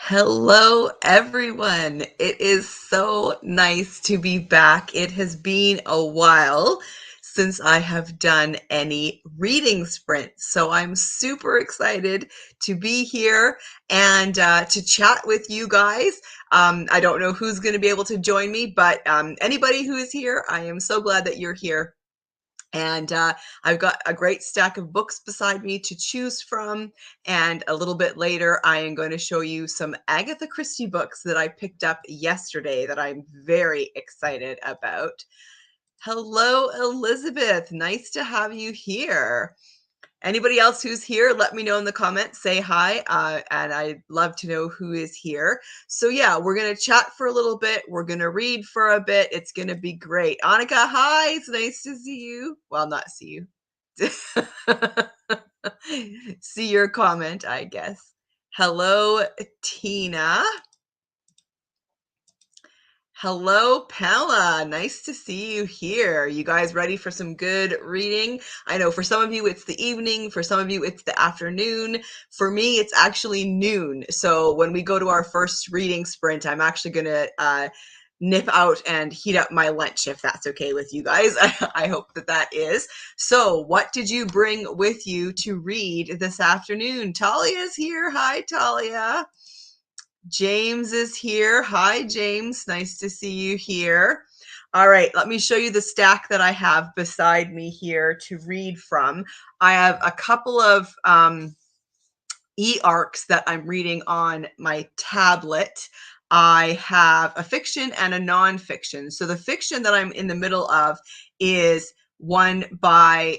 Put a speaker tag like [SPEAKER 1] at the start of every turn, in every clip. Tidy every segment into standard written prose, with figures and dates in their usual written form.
[SPEAKER 1] Hello, everyone. It is so nice to be back. It has been a while since I have done any reading sprints. So I'm super excited to be here and to chat with you guys. I don't know who's going to be able to join me, but anybody who is here, I am so glad that you're here. And I've got a great stack of books beside me to choose from. And a little bit later, I am going to show you some Agatha Christie books that I picked up yesterday that I'm very excited about. Hello, Elizabeth. Nice to have you here. Anybody else who's here, let me know in the comments. Say hi, and I'd love to know who is here. So yeah, we're going to chat for a little bit. We're going to read for a bit. It's going to be great. Annika, hi. It's nice to see you. Well, not see you. See your comment, I guess. Hello, Tina. Hello, Pamela. Nice to see you here. You guys ready for some good reading? I know for some of you it's the evening, for some of you it's the afternoon. For me, it's actually noon. So when we go to our first reading sprint, I'm actually going to nip out and heat up my lunch if that's okay with you guys. I hope that that is. So what did you bring with you to read this afternoon? Talia's here. Hi, Talia. James is here. Hi, James. Nice to see you here. All right, let me show you the stack that I have beside me here to read from. I have a couple of e-arcs that I'm reading on my tablet. I have a fiction and a nonfiction. So the fiction that I'm in the middle of is one by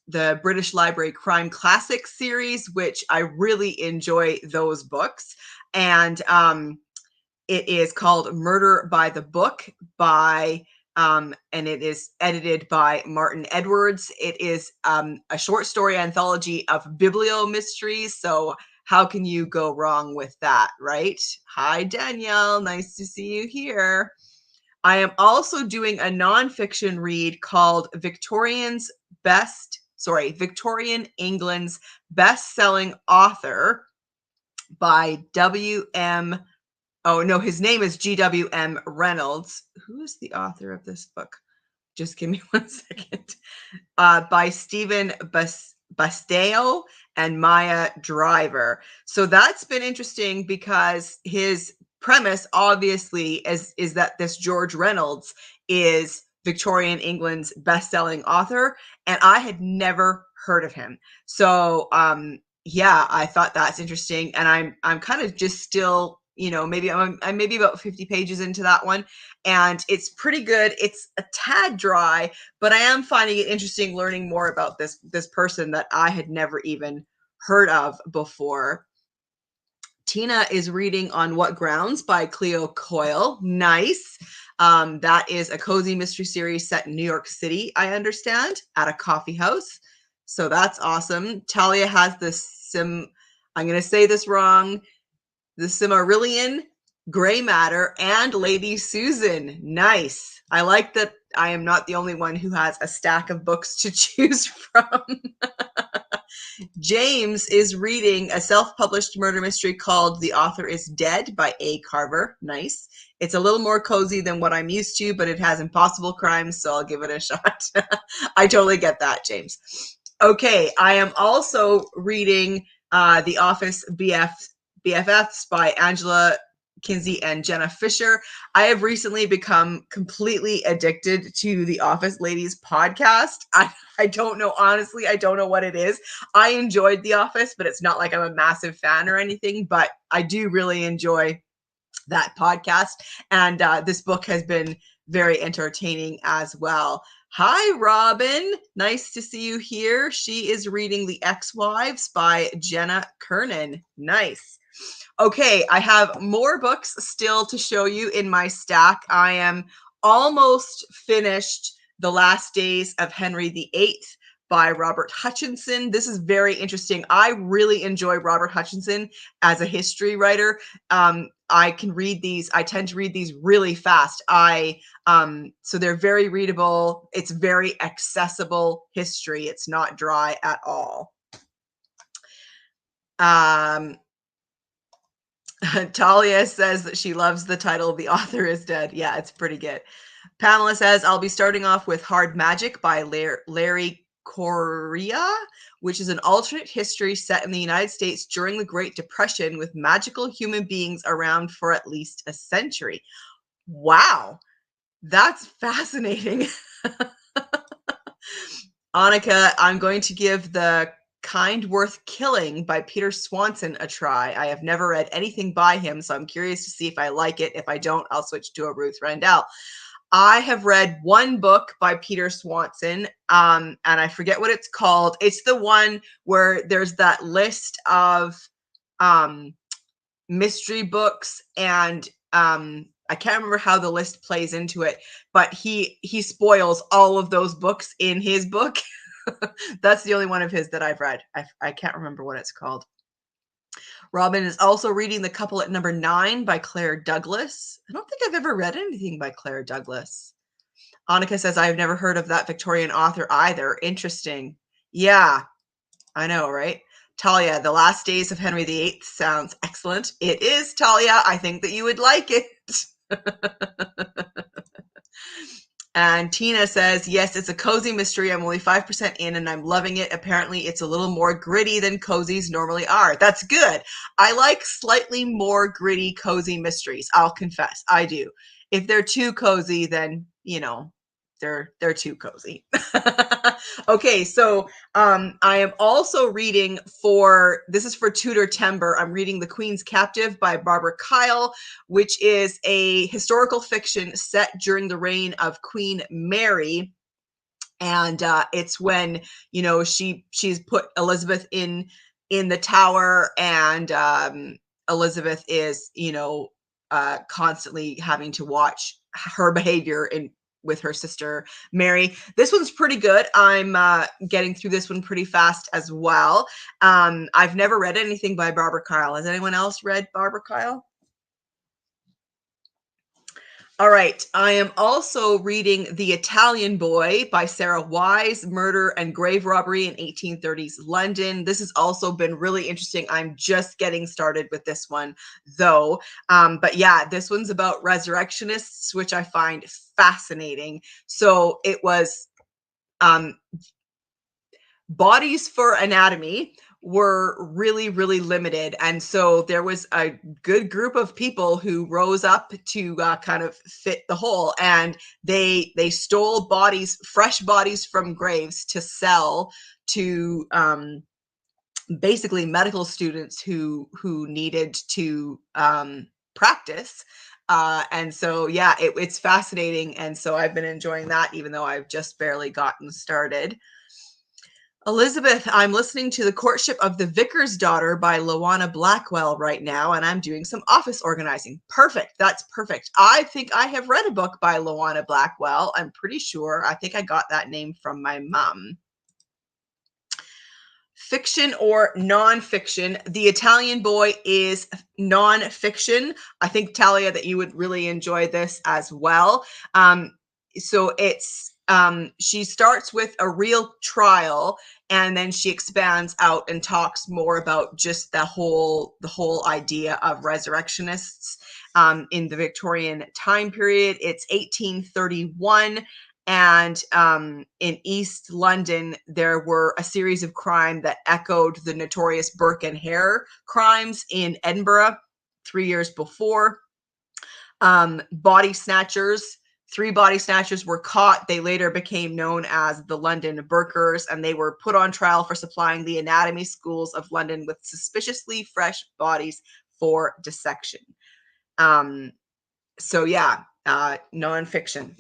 [SPEAKER 1] the British Library Crime Classics series, which I really enjoy those books. And it is called Murder by the Book by and it is edited by Martin Edwards. It is a short story anthology of biblio mysteries. So how can you go wrong with that, right? Hi, Danielle. Nice to see you here. I am also doing a nonfiction read called Victorian England's best-selling author by W.M. Oh, no, his name is G.W.M. Reynolds. Who is the author of this book? Just give me 1 second. By Stephen Basteo and Maya Driver. So that's been interesting because his premise, obviously, is that this George Reynolds is Victorian England's best-selling author, and I had never heard of him. So, yeah, I thought that's interesting, and I'm kind of just still, maybe I'm maybe about 50 pages into that one, and it's pretty good. It's a tad dry, but I am finding it interesting learning more about this person that I had never even heard of before. Tina is reading On What Grounds by Cleo Coyle. Nice. That is a cozy mystery series set in New York City, I understand, at a coffee house. So that's awesome. Talia has I'm going to say this wrong, the Silmarillion, Gray Matter, and Lady Susan. Nice. I like that I am not the only one who has a stack of books to choose from. James is reading a self-published murder mystery called The Author is Dead by A. Carver. Nice. It's a little more cozy than what I'm used to, but it has impossible crimes, so I'll give it a shot. I totally get that, James. Okay, I am also reading The Office BFFs by Angela Kinsey and Jenna Fisher. I have recently become completely addicted to the Office Ladies podcast. I don't know, honestly, I don't know what it is. I enjoyed The Office, but it's not like I'm a massive fan or anything, but I do really enjoy that podcast. And this book has been very entertaining as well. Hi, Robin. Nice to see you here. She is reading The Ex-Wives by Jenna Kernan. Nice. Okay, I have more books still to show you in my stack. I am almost finished The Last Days of Henry VIII by Robert Hutchinson. This is very interesting. I really enjoy Robert Hutchinson as a history writer. I can read these. I tend to read these really fast. So they're very readable. It's very accessible history. It's not dry at all. Talia says that she loves the title The Author is Dead. Yeah, it's pretty good. Pamela says, I'll be starting off with Hard Magic by Larry Correia, which is an alternate history set in the United States during the Great Depression with magical human beings around for at least a century. Wow, that's fascinating. Annika, I'm going to give The Kind Worth Killing by Peter Swanson a try. I have never read anything by him, so I'm curious to see if I like it. If I don't, I'll switch to a Ruth Rendell. I have read one book by Peter Swanson, and I forget what it's called. It's the one where there's that list of mystery books, and I can't remember how the list plays into it, but he spoils all of those books in his book. That's the only one of his that I've read. I can't remember what it's called. Robin is also reading The Couple at Number 9 by Claire Douglas. I don't think I've ever read anything by Claire Douglas. Annika says, I've never heard of that Victorian author either. Interesting. Yeah, I know, right? Talia, The Last Days of Henry VIII sounds excellent. It is, Talia. I think that you would like it. And Tina says, yes, it's a cozy mystery. I'm only 5% in and I'm loving it. Apparently, it's a little more gritty than cozies normally are. That's good. I like slightly more gritty, cozy mysteries. I'll confess, I do. If they're too cozy, then, you know, they're too cozy. Okay, so I am also reading this is for Tudor Timber. I'm reading The Queen's Captive by Barbara Kyle, which is a historical fiction set during the reign of Queen Mary. And it's when, you know, she's put Elizabeth in the Tower, and Elizabeth is, you know, constantly having to watch her behavior with her sister Mary. This one's pretty good. I'm getting through this one pretty fast as well. I've never read anything by Barbara Kyle. Has anyone else read Barbara Kyle? All right. I am also reading The Italian Boy by Sarah Wise, Murder and Grave Robbery in 1830s London. This has also been really interesting. I'm just getting started with this one, though. But yeah, this one's about resurrectionists, which I find fascinating. So it was bodies for anatomy were really, really limited. And so there was a good group of people who rose up to kind of fit the hole. And they stole bodies, fresh bodies from graves to sell to basically medical students who needed to practice. And so, yeah, it's fascinating. And so I've been enjoying that, even though I've just barely gotten started. Elizabeth, I'm listening to The Courtship of the Vicar's Daughter by Lawana Blackwell right now, and I'm doing some office organizing. Perfect. That's perfect. I think I have read a book by Lawana Blackwell. I'm pretty sure. I think I got that name from my mom. Fiction or nonfiction? The Italian Boy is nonfiction. I think, Talia, that you would really enjoy this as well. So it's she starts with a real trial, and then she expands out and talks more about just the whole idea of resurrectionists in the Victorian time period. It's 1831. And in East London, there were a series of crime that echoed the notorious Burke and Hare crimes in Edinburgh 3 years before. Body snatchers. 3 body snatchers were caught. They later became known as the London Burkers, and they were put on trial for supplying the anatomy schools of London with suspiciously fresh bodies for dissection. So yeah, nonfiction.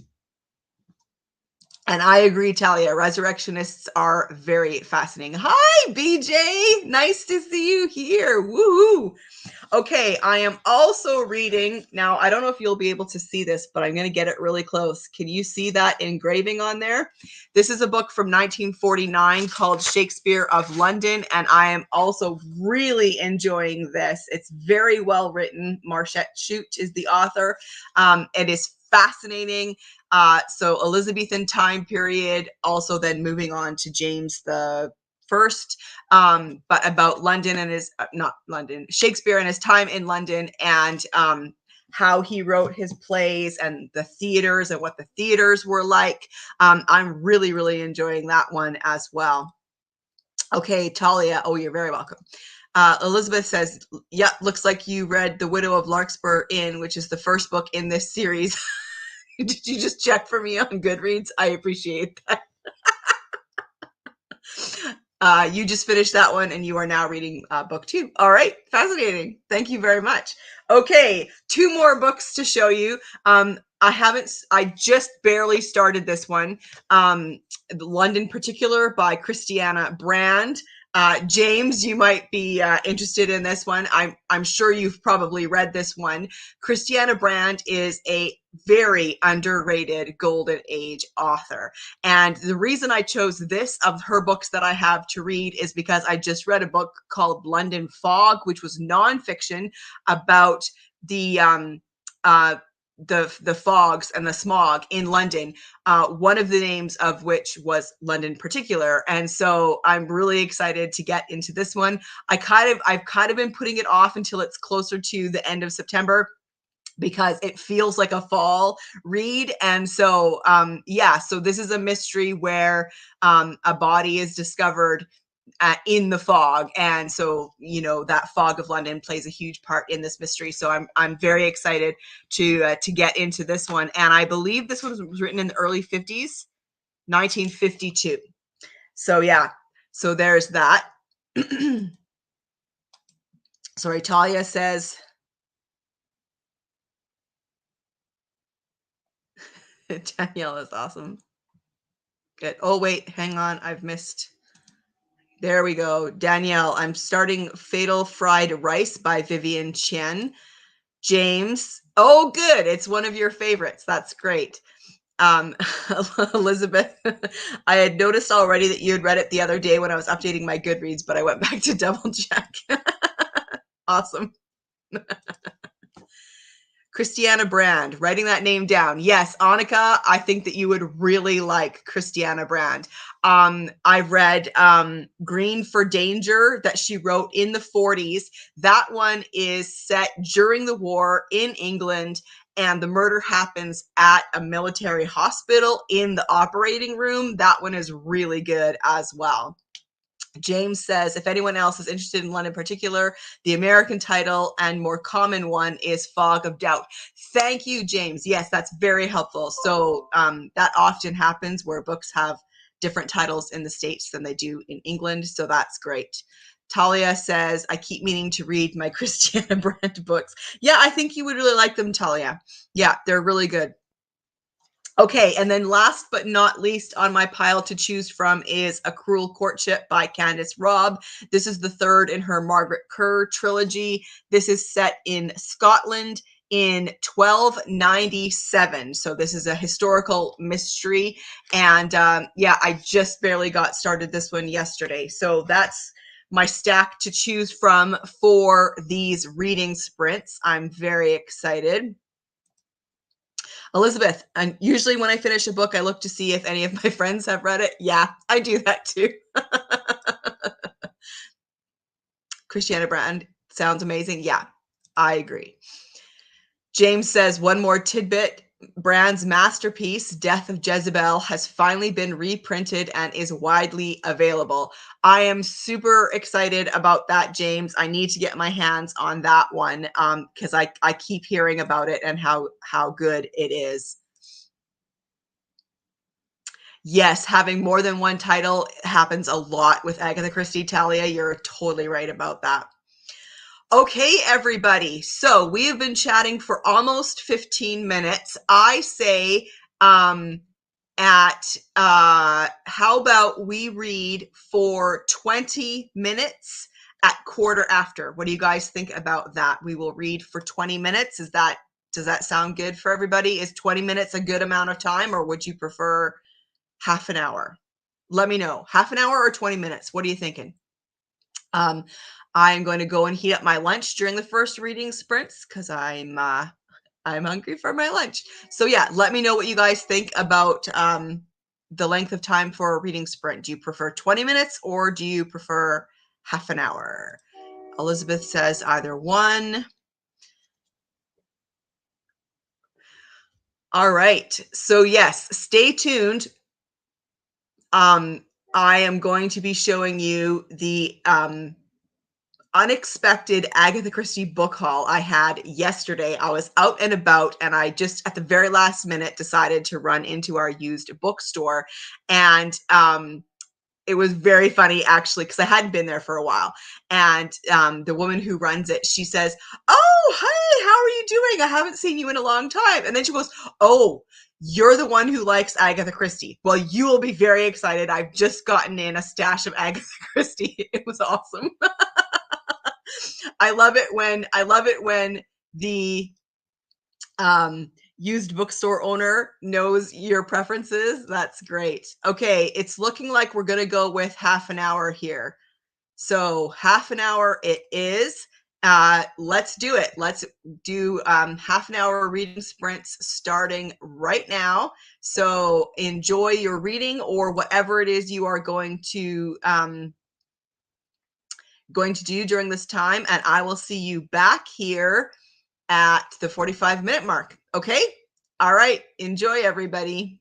[SPEAKER 1] And I agree, Talia. Resurrectionists are very fascinating. Hi, BJ. Nice to see you here. Woohoo. Okay, I am also reading. Now, I don't know if you'll be able to see this, but I'm going to get it really close. Can you see that engraving on there? This is a book from 1949 called Shakespeare of London, and I am also really enjoying this. It's very well written. Marchette Chute is the author. It is fascinating. So Elizabethan time period, also then moving on to James the first, but about London and his not London, Shakespeare and his time in London, and how he wrote his plays and the theaters and what the theaters were like. I'm really, really enjoying that one as well. Okay, Talia. Oh, you're very welcome. Elizabeth says, "Yep, looks like you read The Widow of Larkspur Inn, which is the first book in this series." Did you just check for me on Goodreads? I appreciate that. You just finished that one and you are now reading book 2. All right, fascinating. Thank you very much. Okay, 2 more books to show you. I just barely started this one. London Particular by Christiana Brand. James, you might be interested in this one. I'm sure you've probably read this one. Christiana Brand is a very underrated golden age author. And the reason I chose this of her books that I have to read is because I just read a book called London Fog, which was nonfiction about the fogs and the smog in London, one of the names of which was London Particular. And so I'm really excited to get into this one. I've kind of been putting it off until it's closer to the end of September because it feels like a fall read. And so, so this is a mystery where a body is discovered in the fog, and so that fog of London plays a huge part in this mystery. So I'm very excited to get into this one, and I believe this one was written in the early 50s, 1952. So yeah, so there's that. Sorry, Talia says Danielle is awesome. Good. Oh wait, hang on, I've missed. There we go. Danielle, I'm starting Fatal Fried Rice by Vivian Chen. James, oh, good. It's one of your favorites. That's great. Elizabeth, I had noticed already that you had read it the other day when I was updating my Goodreads, but I went back to double check. Awesome. Christiana Brand, writing that name down. Yes, Annika, I think that you would really like Christiana Brand. I've read Green for Danger that she wrote in the 40s. That one is set during the war in England, and the murder happens at a military hospital in the operating room. That one is really good as well. James says, if anyone else is interested in London Particular, the American title and more common one is Fog of Doubt. Thank you, James. Yes, that's very helpful. So that often happens where books have different titles in the States than they do in England. So that's great. Talia says, I keep meaning to read my Christiana Brand books. Yeah, I think you would really like them, Talia. Yeah, they're really good. Okay, and then last but not least on my pile to choose from is A Cruel Courtship by Candice Robb. This is the third in her Margaret Kerr trilogy. This is set in Scotland in 1297. So this is a historical mystery. And I just barely got started this one yesterday. So that's my stack to choose from for these reading sprints. I'm very excited. Elizabeth, and usually when I finish a book, I look to see if any of my friends have read it. Yeah, I do that too. Christiana Brand sounds amazing. Yeah, I agree. James says, one more tidbit. Brand's masterpiece, Death of Jezebel, has finally been reprinted and is widely available. I am super excited about that, James. I need to get my hands on that one because I keep hearing about it and how good it is. Yes, having more than one title happens a lot with Agatha Christie. Talia, you're totally right about that. Okay, everybody. So we have been chatting for almost 15 minutes. I say how about we read for 20 minutes at quarter after? What do you guys think about that? We will read for 20 minutes. Does that sound good for everybody? Is 20 minutes a good amount of time, or would you prefer half an hour? Let me know. Half an hour or 20 minutes? What are you thinking? I'm going to go and heat up my lunch during the first reading sprints because I'm hungry for my lunch. So yeah, let me know what you guys think about the length of time for a reading sprint? Do you prefer 20 minutes or do you prefer half an hour? Elizabeth says either one. All right. So yes, stay tuned. I am going to be showing you the unexpected Agatha Christie book haul I had yesterday. I was out and about and I just at the very last minute decided to run into our used bookstore. And it was very funny actually because I hadn't been there for a while. And the woman who runs it, she says, "Oh, hey, how are you doing? I haven't seen you in a long time." And then she goes, "Oh, you're the one who likes Agatha Christie. Well, you will be very excited. I've just gotten in a stash of Agatha Christie." It was awesome. I love it when the used bookstore owner knows your preferences. That's great. Okay, it's looking like we're going to go with half an hour here. So half an hour it is. Let's do it. Let's do half an hour reading sprints starting right now. So enjoy your reading or whatever it is you are going to do during this time, and I will see you back here at the 45-minute mark. Okay? All right. Enjoy, everybody.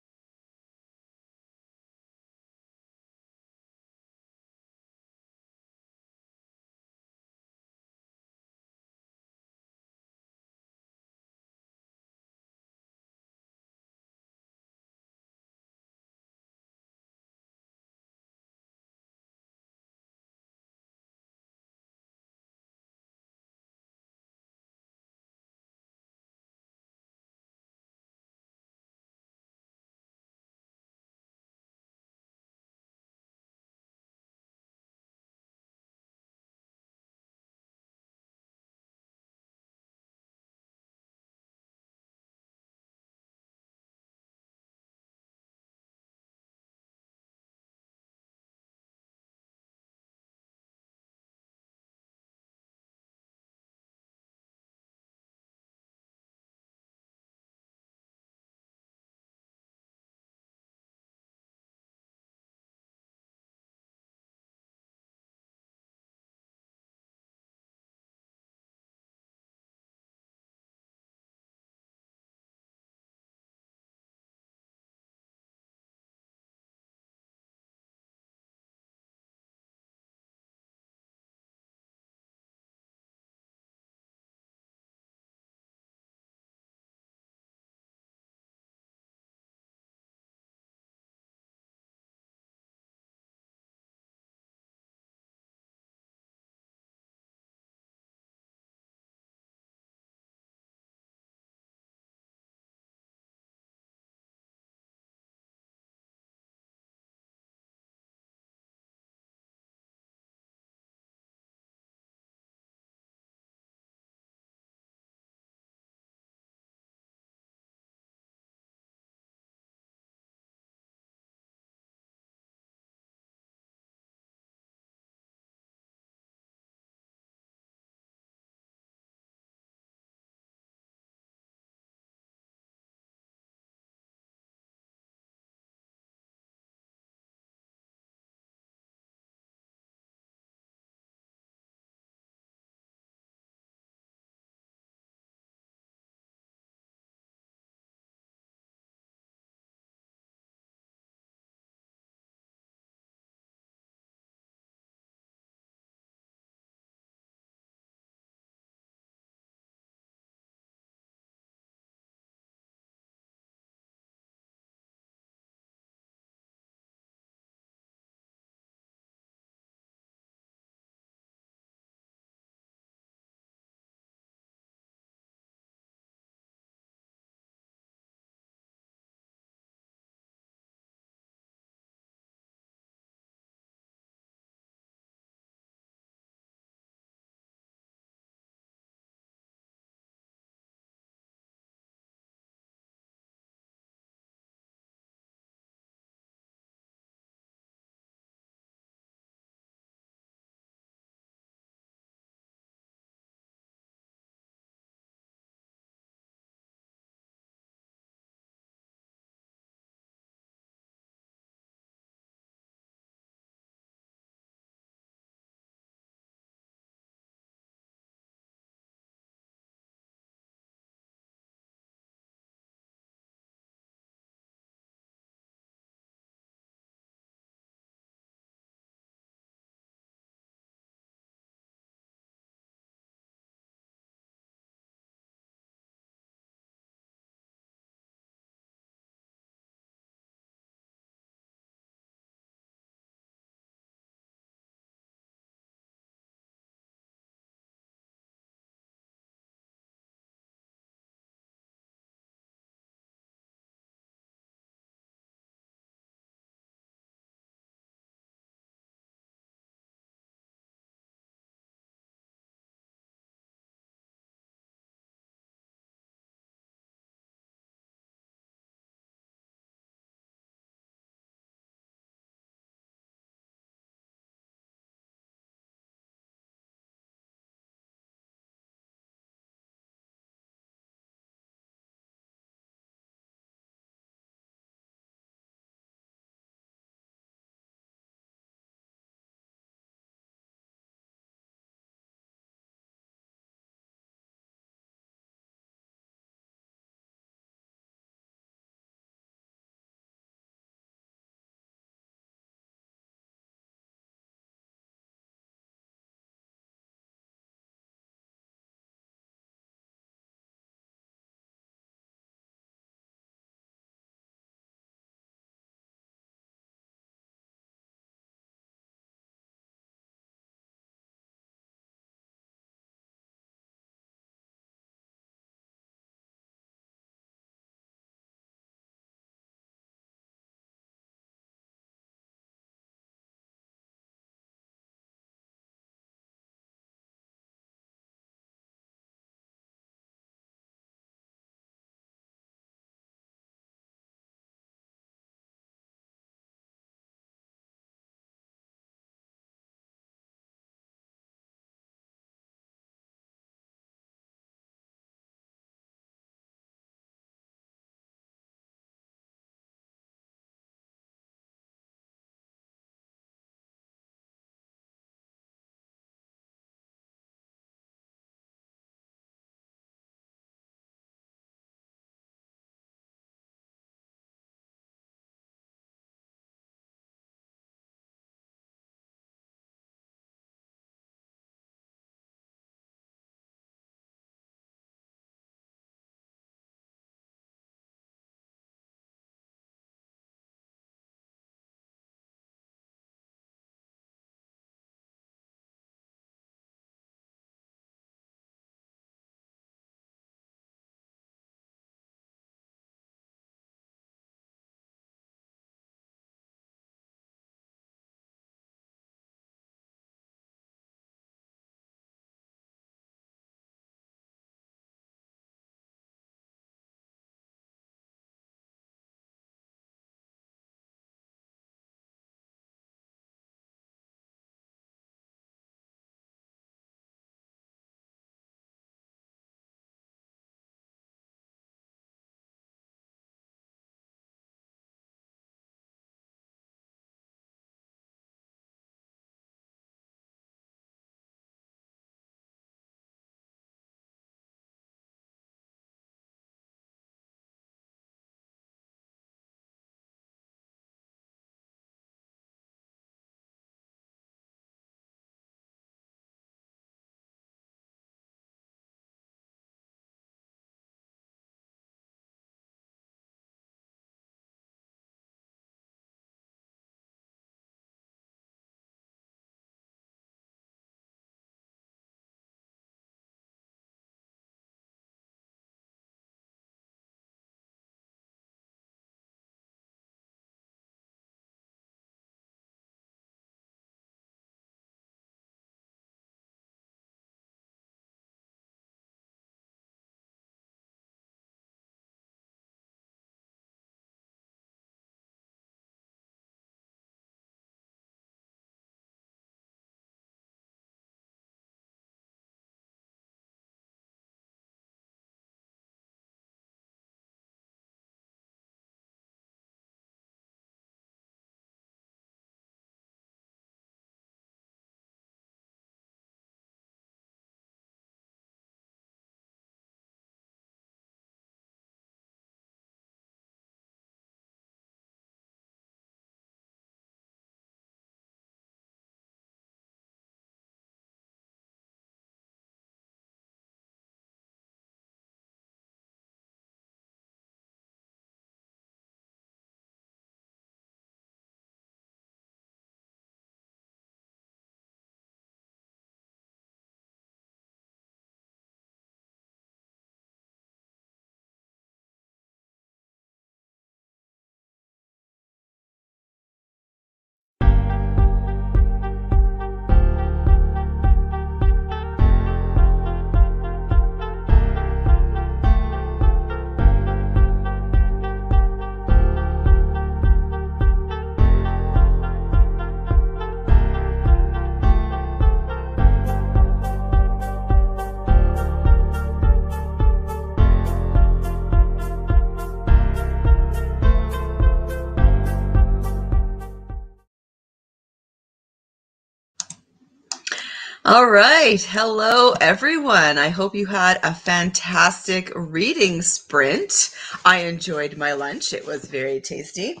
[SPEAKER 1] All right. Hello, everyone. I hope you had a fantastic reading sprint. I enjoyed my lunch. It was very tasty.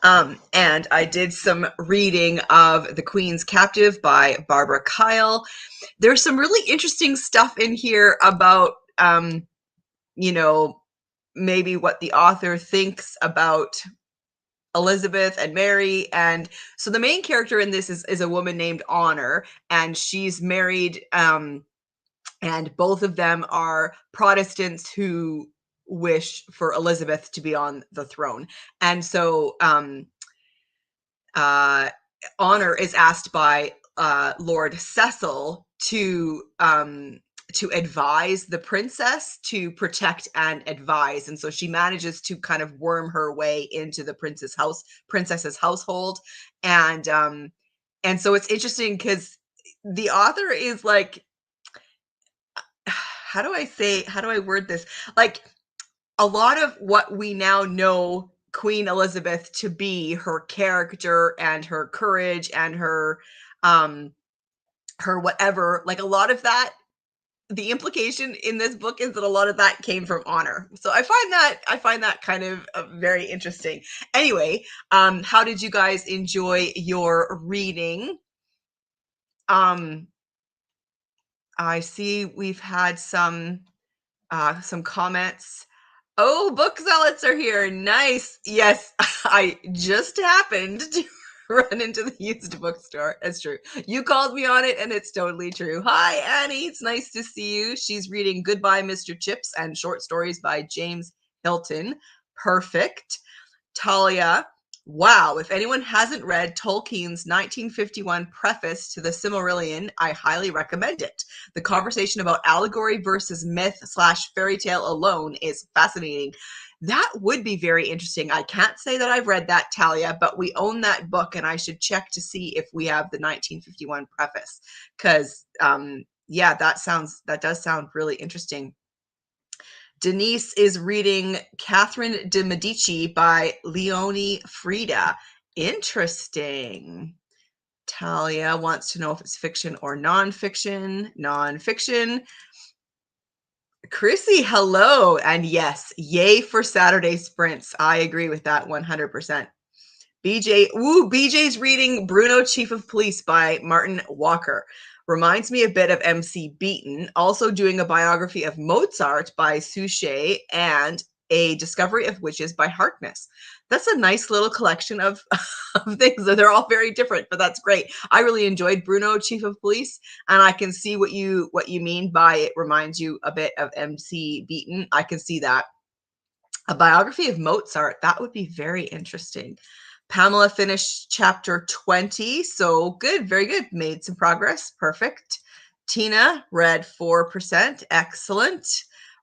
[SPEAKER 1] And I did some reading of The Queen's Captive by Barbara Kyle. There's some really interesting stuff in here about, you know, maybe what the author thinks about Elizabeth and Mary. And so the main character in this is a woman named Honor, and she's married, and both of them are Protestants who wish for Elizabeth to be on the throne. And so Honor is asked by Lord Cecil to advise the princess, to protect and advise. And so she manages to kind of worm her way into the princess's household. And so it's interesting because the author is like, how do I word this? Like, a lot of what we now know Queen Elizabeth to be, her character and her courage and her whatever, like a lot of that, the implication in this book is that a lot of that came from Honor. So I find that kind of very interesting. Anyway, how did you guys enjoy your reading? I see we've had some comments. Oh, book zealots are here. Nice. Yes, I just happened to run into the used bookstore. That's true. You called me on it, and it's totally true. Hi, Annie. It's nice to see you. She's reading Goodbye, Mr. Chips and short stories by James Hilton. Perfect. Talia. Wow, if anyone hasn't read Tolkien's 1951 preface to the Silmarillion, I highly recommend it. The conversation about allegory versus myth / fairy tale alone is fascinating. That would be very interesting. I can't say that I've read that, Talia, but we own that book, and I should check to see if we have the 1951 preface, because yeah, that does sound really interesting. Denise is reading Catherine de Medici by Leonie Frida. Interesting. Talia wants to know if it's fiction or nonfiction. Nonfiction. Chrissy, hello. And yes, yay for Saturday sprints. I agree with that 100%. BJ's reading Bruno, Chief of Police by Martin Walker. Reminds me a bit of MC Beaton, also doing a biography of Mozart by Suchet and a discovery of witches by Harkness. That's a nice little collection of things. They're all very different, but that's great. I really enjoyed Bruno, Chief of Police, and I can see what you mean by it reminds you a bit of MC Beaton. I can see that. A biography of Mozart, that would be very interesting. Pamela finished chapter 20, so good, very good. Made some progress, perfect. Tina read 4%, excellent.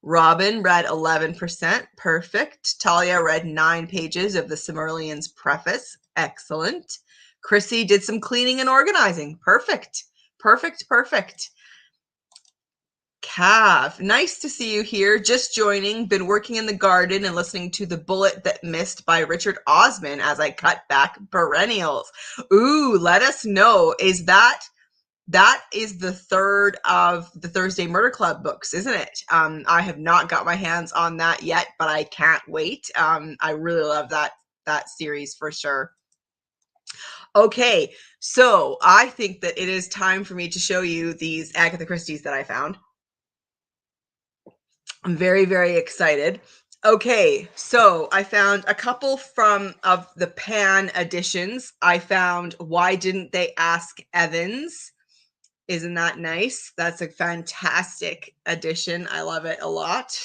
[SPEAKER 1] Robin read 11%, perfect. Talia read 9 pages of the Silmarillion's preface, excellent. Chrissy did some cleaning and organizing, perfect, perfect, perfect. Cav, nice to see you here. Just joining. Been working in the garden and listening to The Bullet That Missed by Richard Osman as I cut back perennials. Ooh, let us know. Is that is the third of the Thursday Murder Club books, isn't it? I have not got my hands on that yet, but I can't wait. I really love that series for sure. Okay, so I think that it is time for me to show you these Agatha Christie's that I found. I'm very, very excited. Okay, so I found a couple of the Pan editions. I found Why Didn't They Ask Evans? Isn't that nice? That's a fantastic edition. I love it a lot.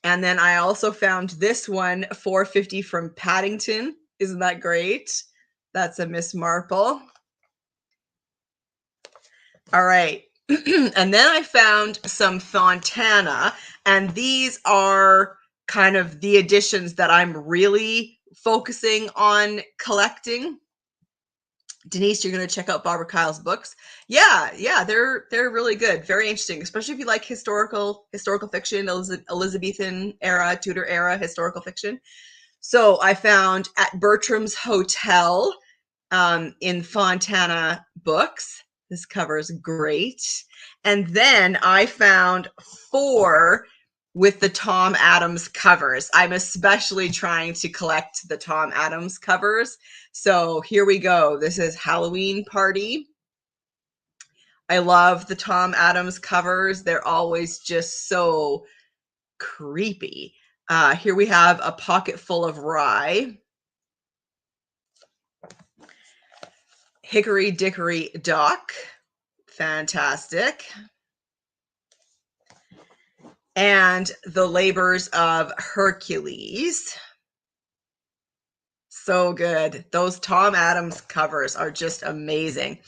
[SPEAKER 1] And then I also found this one, 450 from Paddington. Isn't that great? That's a Miss Marple. All right. And then I found some Fontana, and these are kind of the editions that I'm really focusing on collecting. Denise, you're going to check out Barbara Kyle's books. Yeah, they're really good, very interesting, especially if you like historical fiction, Elizabethan era, Tudor era historical fiction. So I found At Bertram's Hotel in Fontana Books. This cover is great. And then I found 4 with the Tom Adams covers. I'm especially trying to collect the Tom Adams covers. So here we go. This is Halloween Party. I love the Tom Adams covers. They're always just so creepy. Here we have A Pocket Full of Rye. Hickory Dickory Dock. Fantastic. And The Labors of Hercules. So good. Those Tom Adams covers are just amazing.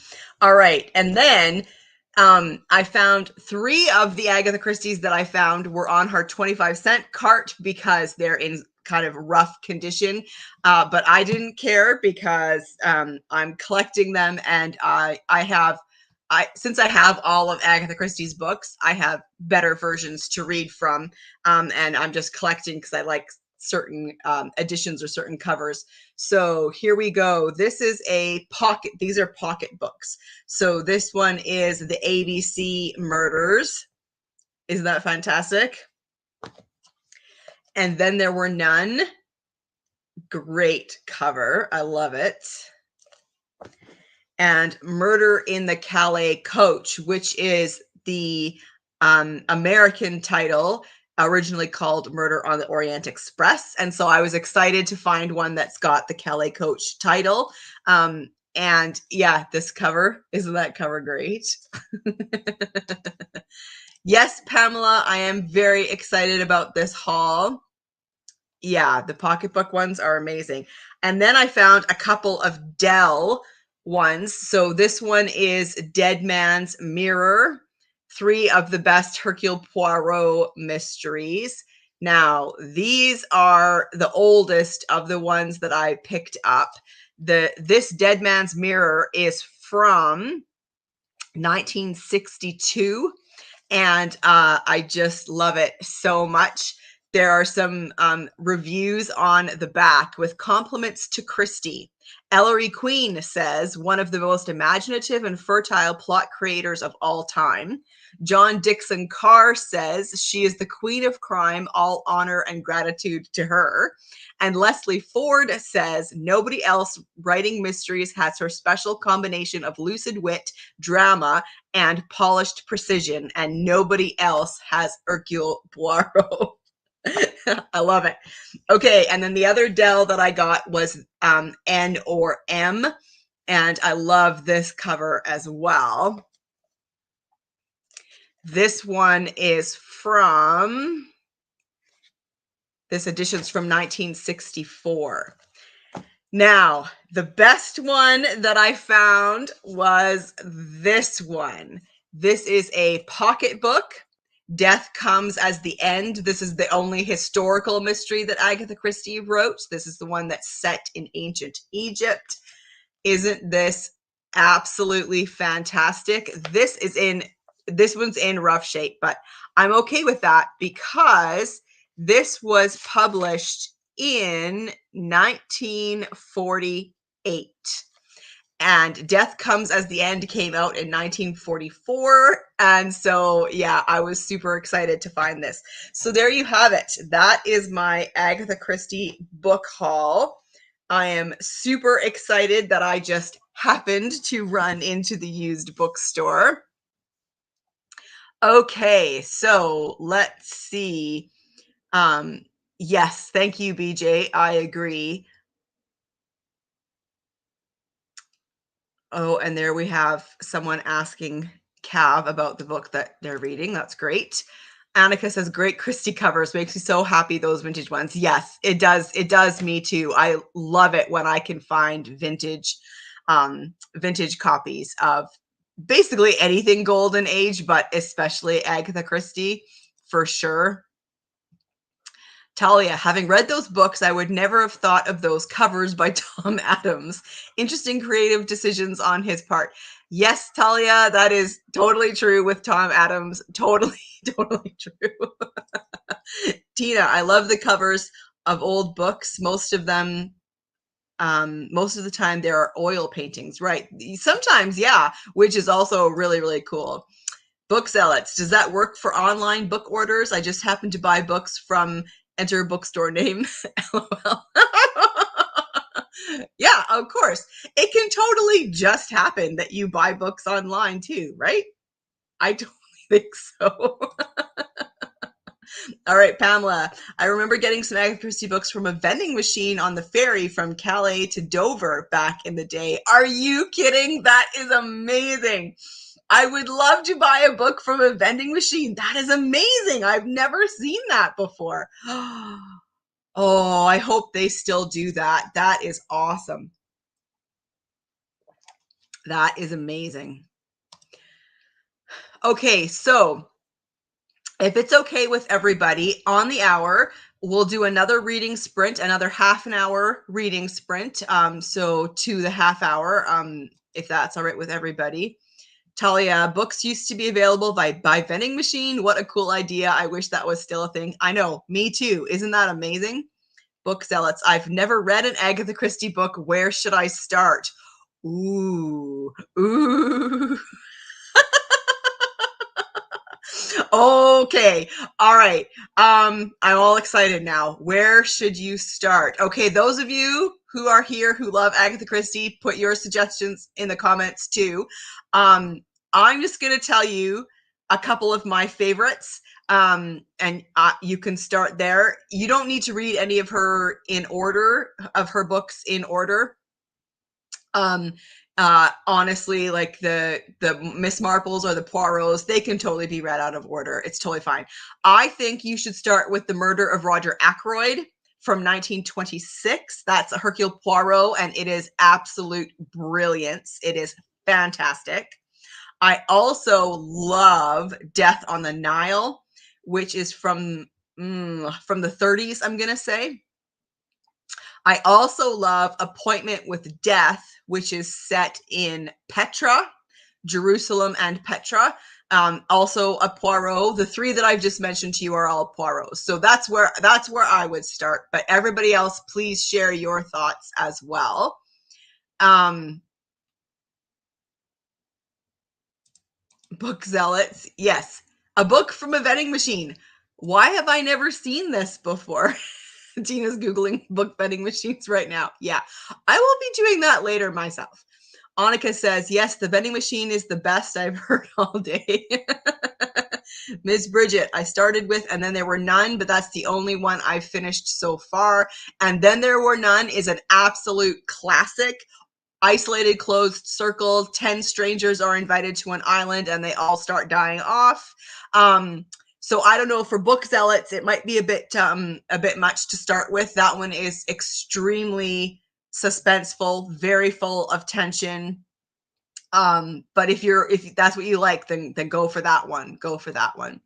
[SPEAKER 1] All right. And then I found 3 of the Agatha Christie's that I found were on her 25-cent cart because they're in kind of rough condition. But I didn't care because I'm collecting them, and since I have all of Agatha Christie's books, I have better versions to read from. And I'm just collecting because I like certain editions or certain covers. So here we go. This is a pocket. These are pocket books. So this one is The ABC Murders. Isn't that fantastic? And Then There Were None. Great cover. I love it. And Murder in the Calais Coach, which is the American title, originally called Murder on the Orient Express. And so I was excited to find one that's got the Calais Coach title. And yeah, this cover, isn't that cover great? Yes, Pamela, I am very excited about this haul. Yeah, the pocketbook ones are amazing. And then I found a couple of Dell ones. So this one is Dead Man's Mirror, 3 of the best Hercule Poirot mysteries. Now, these are the oldest of the ones that I picked up. This Dead Man's Mirror is from 1962, and I just love it so much. There are some reviews on the back with compliments to Christie. Ellery Queen says, one of the most imaginative and fertile plot creators of all time. John Dixon Carr says, she is the queen of crime, all honor and gratitude to her. And Leslie Ford says, nobody else writing mysteries has her special combination of lucid wit, drama, and polished precision, and nobody else has Hercule Poirot. I love it. Okay, and then the other Dell that I got was N or M, and I love this cover as well. This one is from, this edition's from 1964. Now, the best one that I found was this one. This is a pocketbook. Death Comes as the End. This is the only historical mystery that Agatha Christie wrote. This is the one that's set in ancient Egypt. Isn't this absolutely fantastic? This one's in rough shape, but I'm okay with that because this was published in 1948. And Death Comes as the End came out in 1944. And so, yeah, I was super excited to find this. So there you have it. That is my Agatha Christie book haul. I am super excited that I just happened to run into the used bookstore. Okay, so let's see. Yes, thank you, BJ. I agree. Oh, and there we have someone asking Cav about the book that they're reading. That's great. Annika says, great Christie covers. Makes me so happy, those vintage ones. Yes, it does. It does me too. I love it when I can find vintage copies of basically anything golden age, but especially Agatha Christie for sure. Talia, having read those books, I would never have thought of those covers by Tom Adams. Interesting creative decisions on his part. Yes, Talia, that is totally true with Tom Adams. Totally, totally true. Tina, I love the covers of old books. Most of them Most of the time there are oil paintings, right? Sometimes, yeah, which is also really, really cool. Book zealots, does that work for online book orders? I just happen to buy books from enter bookstore name. LOL. Yeah, of course. It can totally just happen that you buy books online too, right? I totally think so. All right, Pamela. I remember getting some Agatha Christie books from a vending machine on the ferry from Calais to Dover back in the day. Are you kidding? That is amazing. I would love to buy a book from a vending machine. That is amazing. I've never seen that before. Oh, I hope they still do that. That is awesome. That is amazing. Okay, so if it's okay with everybody, on the hour, we'll do another reading sprint, another half an hour reading sprint. So to the half hour, if that's all right with everybody. Talia, books used to be available by vending machine. What a cool idea. I wish that was still a thing. I know, me too. Isn't that amazing? Book zealots. I've never read an Agatha Christie book. Where should I start? Ooh, ooh. Okay. All right. I'm all excited now. Where should you start? Okay, those of you who are here who love Agatha Christie, put your suggestions in the comments too. I'm just going to tell you a couple of my favorites. And you can start there. You don't need to read any of her in order, of her books in order. Honestly, like the Miss Marples or the Poirots, they can totally be read out of order. It's totally fine. I think you should start with The Murder of Roger Ackroyd from 1926. That's a Hercule Poirot, and it is absolute brilliance. It is fantastic. I also love Death on the Nile, which is from the 30s, I'm gonna say. I also love Appointment with Death, which is set in Petra, Jerusalem and Petra. Also a Poirot. The three that I've just mentioned to you are all Poirots. So that's where I would start. But everybody else, please share your thoughts as well. Book zealots. Yes. A book from a vending machine. Why have I never seen this before? Tina's Googling book vending machines right now. Yeah, I will be doing that later myself. Annika says, yes, the vending machine is the best I've heard all day. Ms. Bridget, I started with And Then There Were None, but that's the only one I've finished so far. And Then There Were None is an absolute classic. Isolated closed circle, 10 strangers are invited to an island and they all start dying off. So I don't know, for book zealots, it might be a bit much to start with. That one is extremely suspenseful, very full of tension. But if that's what you like, then go for that one. Go for that one.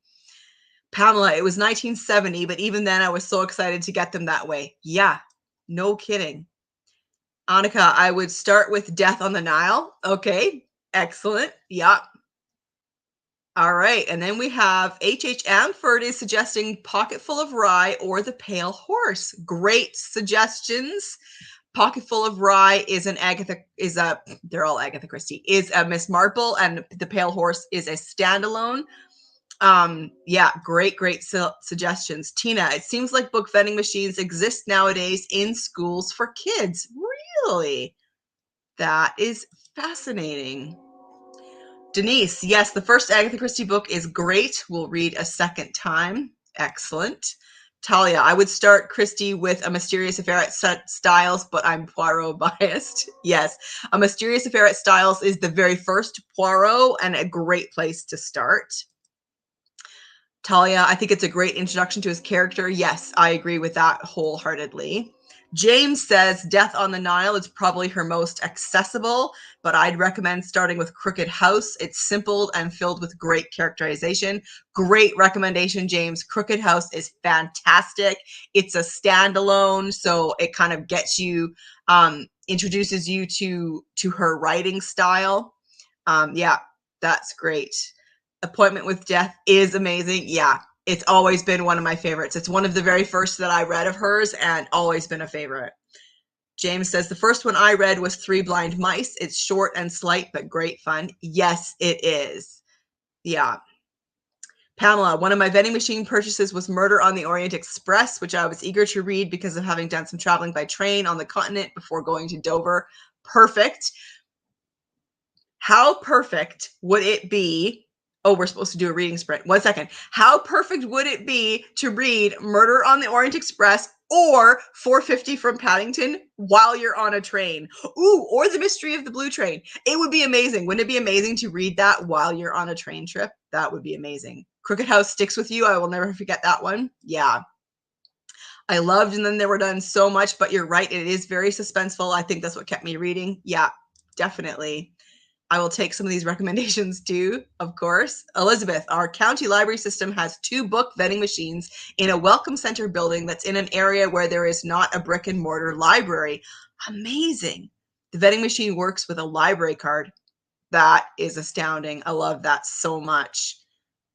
[SPEAKER 1] Pamela, it was 1970, but even then I was so excited to get them that way. Yeah, no kidding. Annika, I would start with Death on the Nile. Okay, excellent. Yeah. All right, and then we have H.H. Amford is suggesting Pocketful of Rye or The Pale Horse. Great suggestions. Pocketful of Rye is they're all Agatha Christie, is a Miss Marple, and The Pale Horse is a standalone. Yeah, great suggestions. Tina, it seems like book vending machines exist nowadays in schools for kids. Really? That is fascinating. Denise, yes, the first Agatha Christie book is great. We'll read a second time. Excellent. Talia, I would start Christie with A Mysterious Affair at Styles, but I'm Poirot biased. Yes, A Mysterious Affair at Styles is the very first Poirot and a great place to start. Talia, I think it's a great introduction to his character. Yes, I agree with that wholeheartedly. James says Death on the Nile is probably her most accessible, but I'd recommend starting with Crooked House. It's simple and filled with great characterization. Great recommendation, James. Crooked House is fantastic. It's a standalone, so it kind of gets you, introduces you to her writing style. Yeah, that's great. Appointment with Death is amazing. Yeah, it's always been one of my favorites. It's one of the very first that I read of hers and always been a favorite. James says, the first one I read was Three Blind Mice. It's short and slight, but great fun. Yes, it is. Yeah. Pamela, one of my vending machine purchases was Murder on the Orient Express, which I was eager to read because of having done some traveling by train on the continent before going to Dover. Perfect. How perfect would it be? Oh, we're supposed to do a reading sprint. 1 second. How perfect would it be to read Murder on the Orient Express or 450 from Paddington while you're on a train? Ooh, or The Mystery of the Blue Train. It would be amazing. Wouldn't it be amazing to read that while you're on a train trip? That would be amazing. Crooked House sticks with you. I will never forget that one. Yeah. I loved And Then They Were Done so much, but you're right. It is very suspenseful. I think that's what kept me reading. Yeah, definitely. I will take some of these recommendations too, of course. Elizabeth, our county library system has 2 book vending machines in a welcome center building that's in an area where there is not a brick and mortar library. Amazing. The vending machine works with a library card. That is astounding. I love that so much.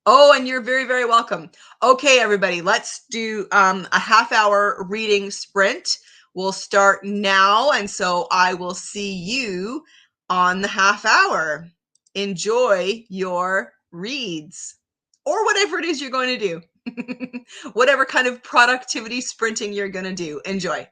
[SPEAKER 1] Oh, and you're very, very welcome. Okay, everybody, let's do a half-hour reading sprint. We'll start now, and so I will see you on the half hour. Enjoy your reads or whatever it is you're going to do. Whatever kind of productivity sprinting you're going to do. Enjoy.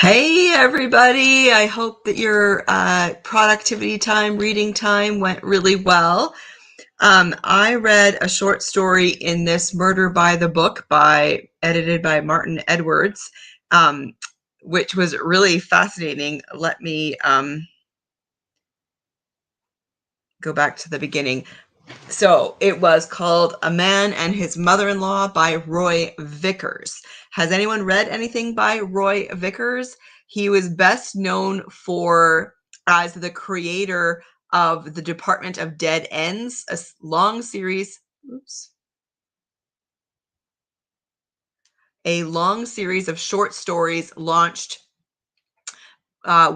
[SPEAKER 1] Hey, everybody. I hope that your productivity time, reading time went really well. I read a short story in this Murder by the Book edited by Martin Edwards, um, which was really fascinating. Let me go back to the beginning. So it was called A Man and His Mother-in-Law by Roy Vickers. Has anyone read anything by Roy Vickers? He was best known as the creator of the Department of Dead Ends, a long series. Oops. A long series of short stories launched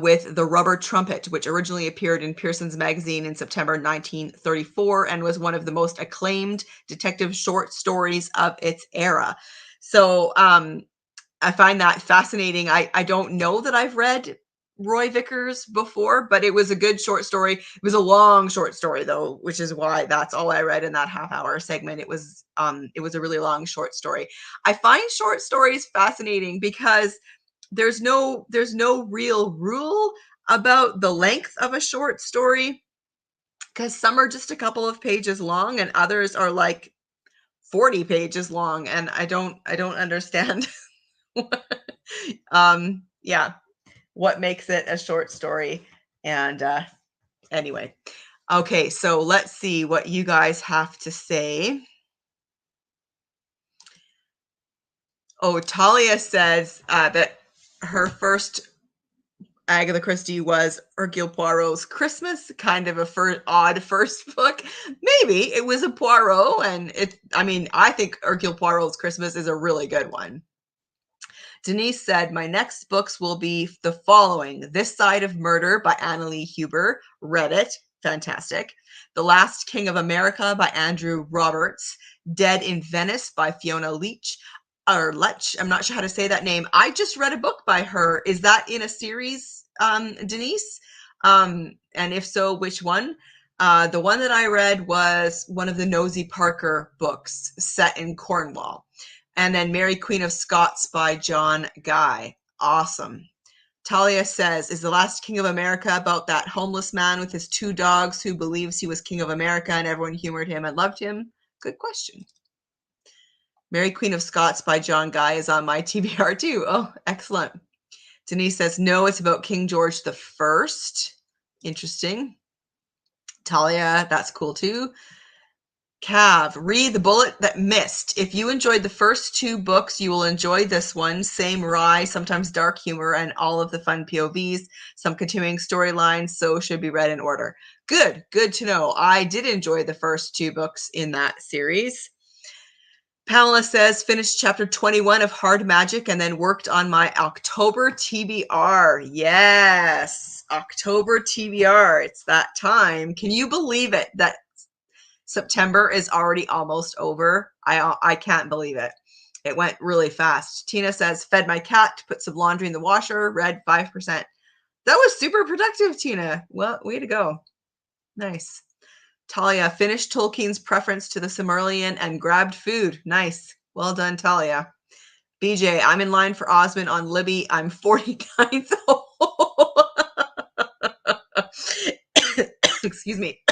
[SPEAKER 1] with The Rubber Trumpet, which originally appeared in Pearson's magazine in September 1934 and was one of the most acclaimed detective short stories of its era. So I find that fascinating. I don't know that I've read Roy Vickers before, but it was a good short story. It was a long short story though, which is why that's all I read in that half-hour segment. It was a really long short story. I find short stories fascinating because there's no real rule about the length of a short story, because some are just a couple of pages long and others are like 40 pages long, and I don't understand yeah, what makes it a short story. And anyway, okay, so let's see what you guys have to say. Oh, Talia says that her first Agatha Christie was Hercule Poirot's Christmas, kind of a odd first book. Maybe it was a Poirot, and I think Hercule Poirot's Christmas is a really good one. Denise said, my next books will be the following: This Side of Murder by Annalee Huber, read it, fantastic. The Last King of America by Andrew Roberts, Dead in Venice by Fiona Leach, or Lech, I'm not sure how to say that name. I just read a book by her. Is that in a series, Denise? And if so, which one? The one that I read was one of the Nosy Parker books set in Cornwall. And then Mary Queen of Scots by John Guy. Awesome. Talia says, is The Last King of America about that homeless man with his two dogs who believes he was King of America and everyone humored him and loved him? Good question. Mary Queen of Scots by John Guy is on my TBR too. Oh, excellent. Denise says, no, it's about King George the First. Interesting. Talia, that's cool too. Cav, read The Bullet That Missed. If you enjoyed the first two books, you will enjoy this one. Same wry, sometimes dark humor, and all of the fun POVs, some continuing storylines, so should be read in order. Good to know. I did enjoy the first two books in that series. Pamela says, finished chapter 21 of Hard Magic and then worked on my October TBR. Yes, October TBR. It's that time. Can you believe it that September is already almost over? I can't believe it. It went really fast. Tina says, fed my cat, put some laundry in the washer, read 5%. That was super productive, Tina. Well, way to go. Nice. Talia, finished Tolkien's Preference to the Silmarillion and grabbed food. Nice. Well done, Talia. BJ, I'm in line for Osmond on Libby. I'm 49 old. Excuse me.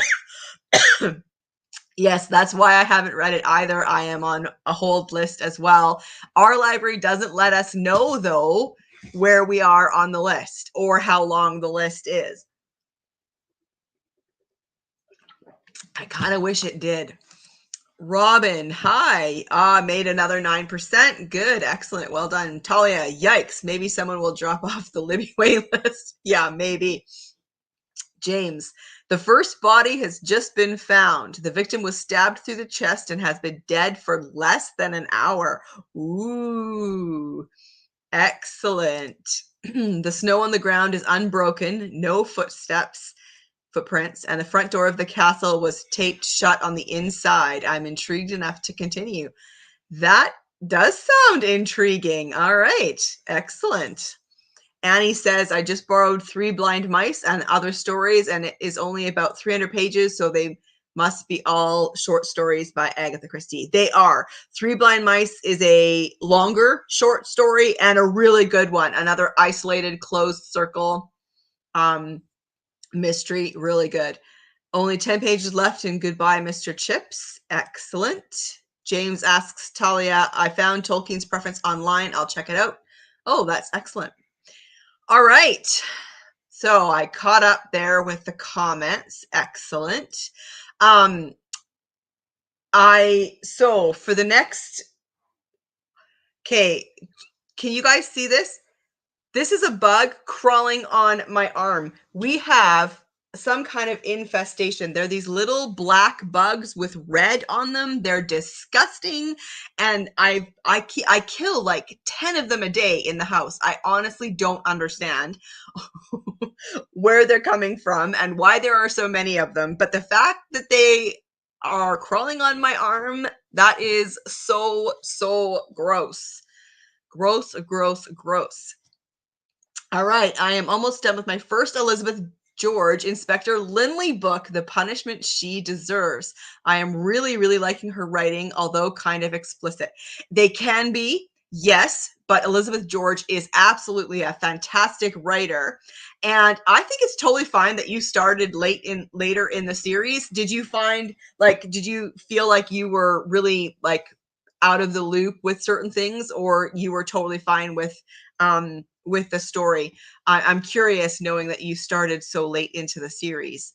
[SPEAKER 1] Yes, that's why I haven't read it either. I am on a hold list as well. Our library doesn't let us know, though, where we are on the list or how long the list is. I kind of wish it did. Robin, hi. Made another 9%. Good, excellent, well done. Talia, yikes. Maybe someone will drop off the Libby wait list. Yeah, maybe. James, the first body has just been found. The victim was stabbed through the chest and has been dead for less than an hour. Ooh, excellent. The snow on the ground is unbroken, no footprints, and the front door of the castle was taped shut on the inside. I'm intrigued enough to continue. That does sound intriguing. All right, excellent. Annie says, I just borrowed 3 Blind Mice and Other Stories, and it is only about 300 pages, so they Must be all short stories by Agatha Christie. They are. Three Blind Mice is a longer short story and a really good one. Another isolated closed circle mystery. Really good. Only 10 pages left in Goodbye, Mr. Chips. Excellent. James asks Talia, I found Tolkien's preference online. I'll check it out. Oh, that's excellent. All right. So I caught up there with the comments. Excellent. So for the next, okay, can you guys see this? This is a bug crawling on my arm. We have some kind of infestation. They're these little black bugs with red on them. They're disgusting. And I kill like 10 of them a day in the house. I honestly don't understand where they're coming from and why there are so many of them. But the fact that they are crawling on my arm, that is so, so gross. Gross, gross, gross. All right, I am almost done with my first Elizabeth George Inspector Linley book, The Punishment She Deserves. I am really, really liking her writing, although kind of explicit. They can be, yes, but Elizabeth George is absolutely a fantastic writer. And I think it's totally fine that you started later in the series. Did you feel like you were really like out of the loop with certain things, or you were totally fine with the story? I'm curious, knowing that you started so late into the series.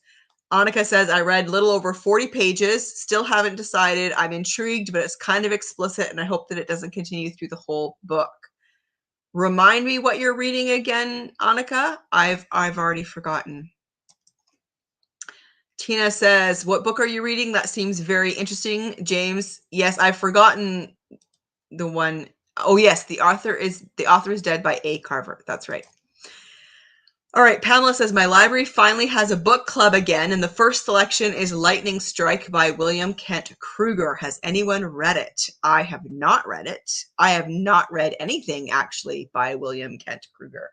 [SPEAKER 1] Annika says, I read a little over 40 pages, still haven't decided. I'm intrigued, but it's kind of explicit, and I hope that it doesn't continue through the whole book. Remind me what you're reading again, Annika. I've already forgotten. Tina says, what book are you reading? That seems very interesting. James, yes, I've forgotten the one. Oh yes, the author is dead by A. Carver. That's right. All right, Pamela says, my library finally has a book club again, and the first selection is Lightning Strike by William Kent Kruger. Has anyone read it? I have not read it. I have not read anything, actually, by William Kent Kruger.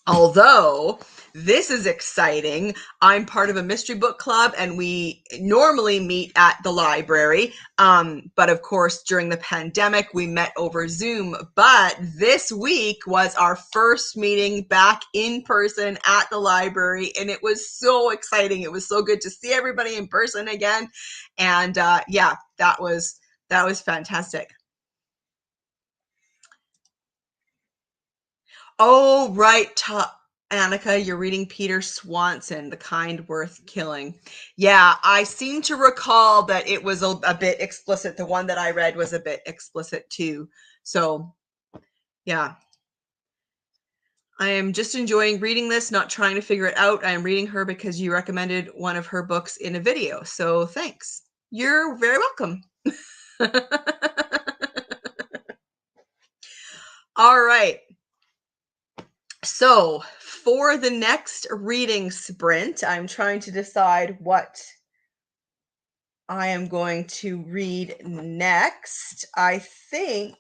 [SPEAKER 1] Although this is exciting. I'm part of a mystery book club, and we normally meet at the library. But of course, during the pandemic, we met over Zoom. But this week was our first meeting back in person at the library, and it was so exciting. It was so good to see everybody in person again. And yeah, that was fantastic. Oh, right. Annika, you're reading Peter Swanson, The Kind Worth Killing. Yeah, I seem to recall that it was a bit explicit. The one that I read was a bit explicit too. So, yeah. I am just enjoying reading this, not trying to figure it out. I am reading her because you recommended one of her books in a video. So, thanks. You're very welcome. All right. So for the next reading sprint, I'm trying to decide what I am going to read next. I think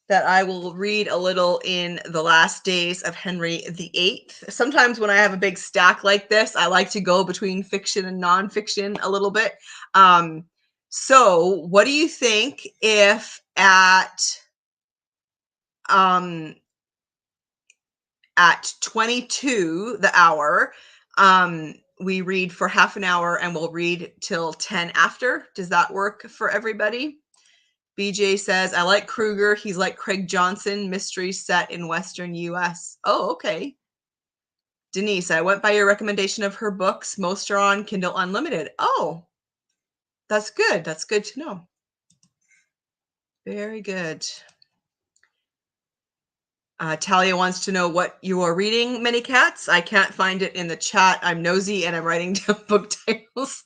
[SPEAKER 1] that I will read a little in The Last Days of Henry VIII. Sometimes when I have a big stack like this, I like to go between fiction and nonfiction a little bit. So what do you think if at 22 the hour, we read for half an hour and we'll read till 10 after? Does that work for everybody? BJ says, I like Kruger. He's like Craig Johnson, mystery set in Western US. Oh, okay. Denise, I went by your recommendation of her books. Most are on Kindle Unlimited. Oh, that's good. That's good to know. Very good. Talia wants to know what you are reading, Many Cats. I can't find it in the chat. I'm nosy and I'm writing down book titles.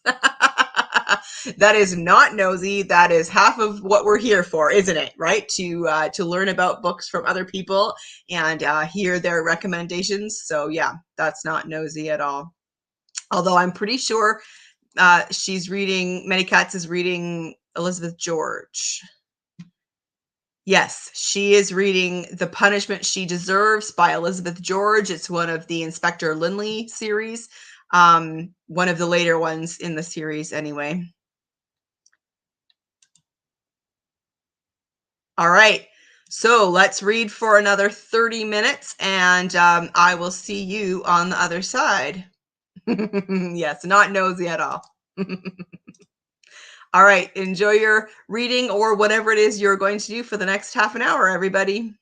[SPEAKER 1] That is not nosy. That is half of what we're here for, isn't it? Right? To learn about books from other people and hear their recommendations. So yeah, that's not nosy at all. Although I'm pretty sure she's reading, Many Cats is reading Elizabeth George. Yes, she is reading The Punishment She Deserves by Elizabeth George. It's one of the Inspector Linley series. One of the later ones in the series, anyway. All right. So let's read for another 30 minutes, and I will see you on the other side. Yes, not nosy at all. All right. Enjoy your reading or whatever it is you're going to do for the next half an hour, everybody.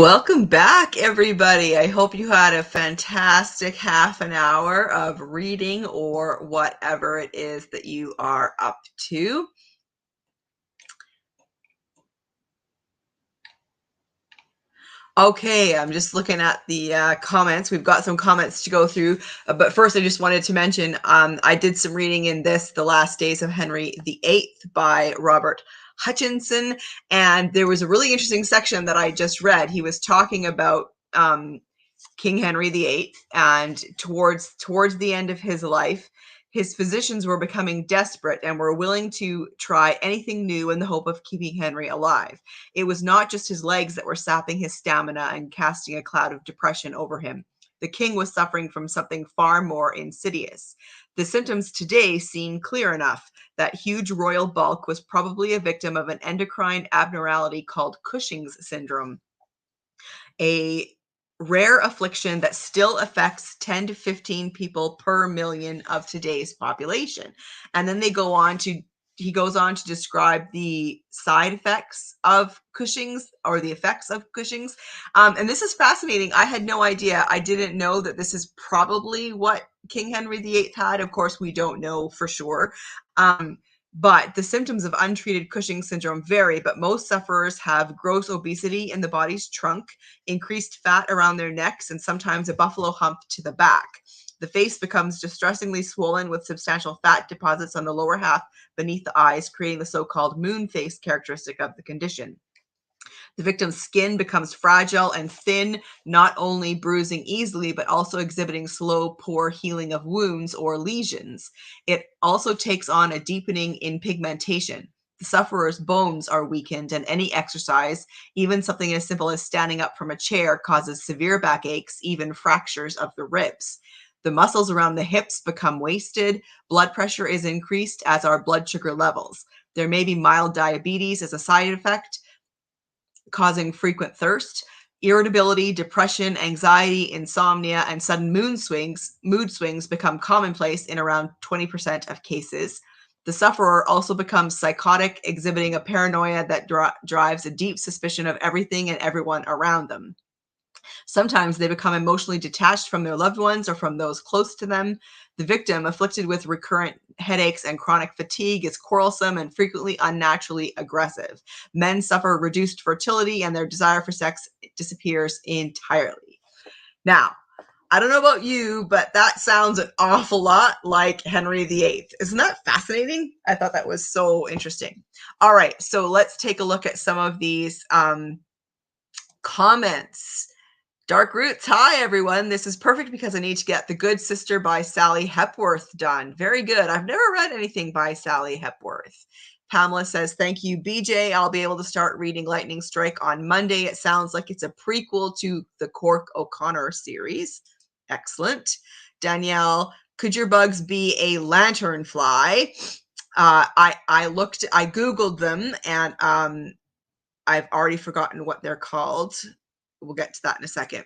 [SPEAKER 1] Welcome back, everybody. I hope you had a fantastic half an hour of reading or whatever it is that you are up to. Okay, I'm just looking at the comments. We've got some comments to go through, but first I just wanted to mention I did some reading in this, The Last Days of Henry VIII by Robert Hutchinson, and there was a really interesting section that I just read. He was talking about King Henry VIII, and towards the end of his life, his physicians were becoming desperate and were willing to try anything new in the hope of keeping Henry alive. It was not just his legs that were sapping his stamina and casting a cloud of depression over him. The king was suffering from something far more insidious. The symptoms today seem clear enough. That huge royal bulk was probably a victim of an endocrine abnormality called Cushing's syndrome, a rare affliction that still affects 10 to 15 people per million of today's population. And then he goes on to describe the side effects of Cushing's, or the effects of Cushing's. And this is fascinating. I had no idea. I didn't know that this is probably what King Henry VIII had. Of course, we don't know for sure. But the symptoms of untreated Cushing syndrome vary, but most sufferers have gross obesity in the body's trunk, increased fat around their necks, and sometimes a buffalo hump to the back. The face becomes distressingly swollen with substantial fat deposits on the lower half beneath the eyes, creating the so-called moon face characteristic of the condition. The victim's skin becomes fragile and thin, not only bruising easily, but also exhibiting slow, poor healing of wounds or lesions. It also takes on a deepening in pigmentation. The sufferer's bones are weakened, and any exercise, even something as simple as standing up from a chair, causes severe backaches, even fractures of the ribs. The muscles around the hips become wasted. Blood pressure is increased, as are blood sugar levels. There may be mild diabetes as a side effect, causing frequent thirst. Irritability, depression, anxiety, insomnia, and sudden mood swings become commonplace in around 20% of cases. The sufferer also becomes psychotic, exhibiting a paranoia that drives a deep suspicion of everything and everyone around them. Sometimes they become emotionally detached from their loved ones or from those close to them. The victim, afflicted with recurrent headaches and chronic fatigue, is quarrelsome and frequently unnaturally aggressive. Men suffer reduced fertility, and their desire for sex disappears entirely. Now, I don't know about you, but that sounds an awful lot like Henry VIII. Isn't that fascinating? I thought that was so interesting. All right, so let's take a look at some of these comments. Dark Roots, hi everyone. This is perfect because I need to get The Good Sister by Sally Hepworth done. Very good. I've never read anything by Sally Hepworth. Pamela says, thank you, BJ. I'll be able to start reading Lightning Strike on Monday. It sounds like it's a prequel to the Cork O'Connor series. Excellent. Danielle, could your bugs be a lanternfly? I Googled them, and I've already forgotten what they're called. We'll get to that in a second.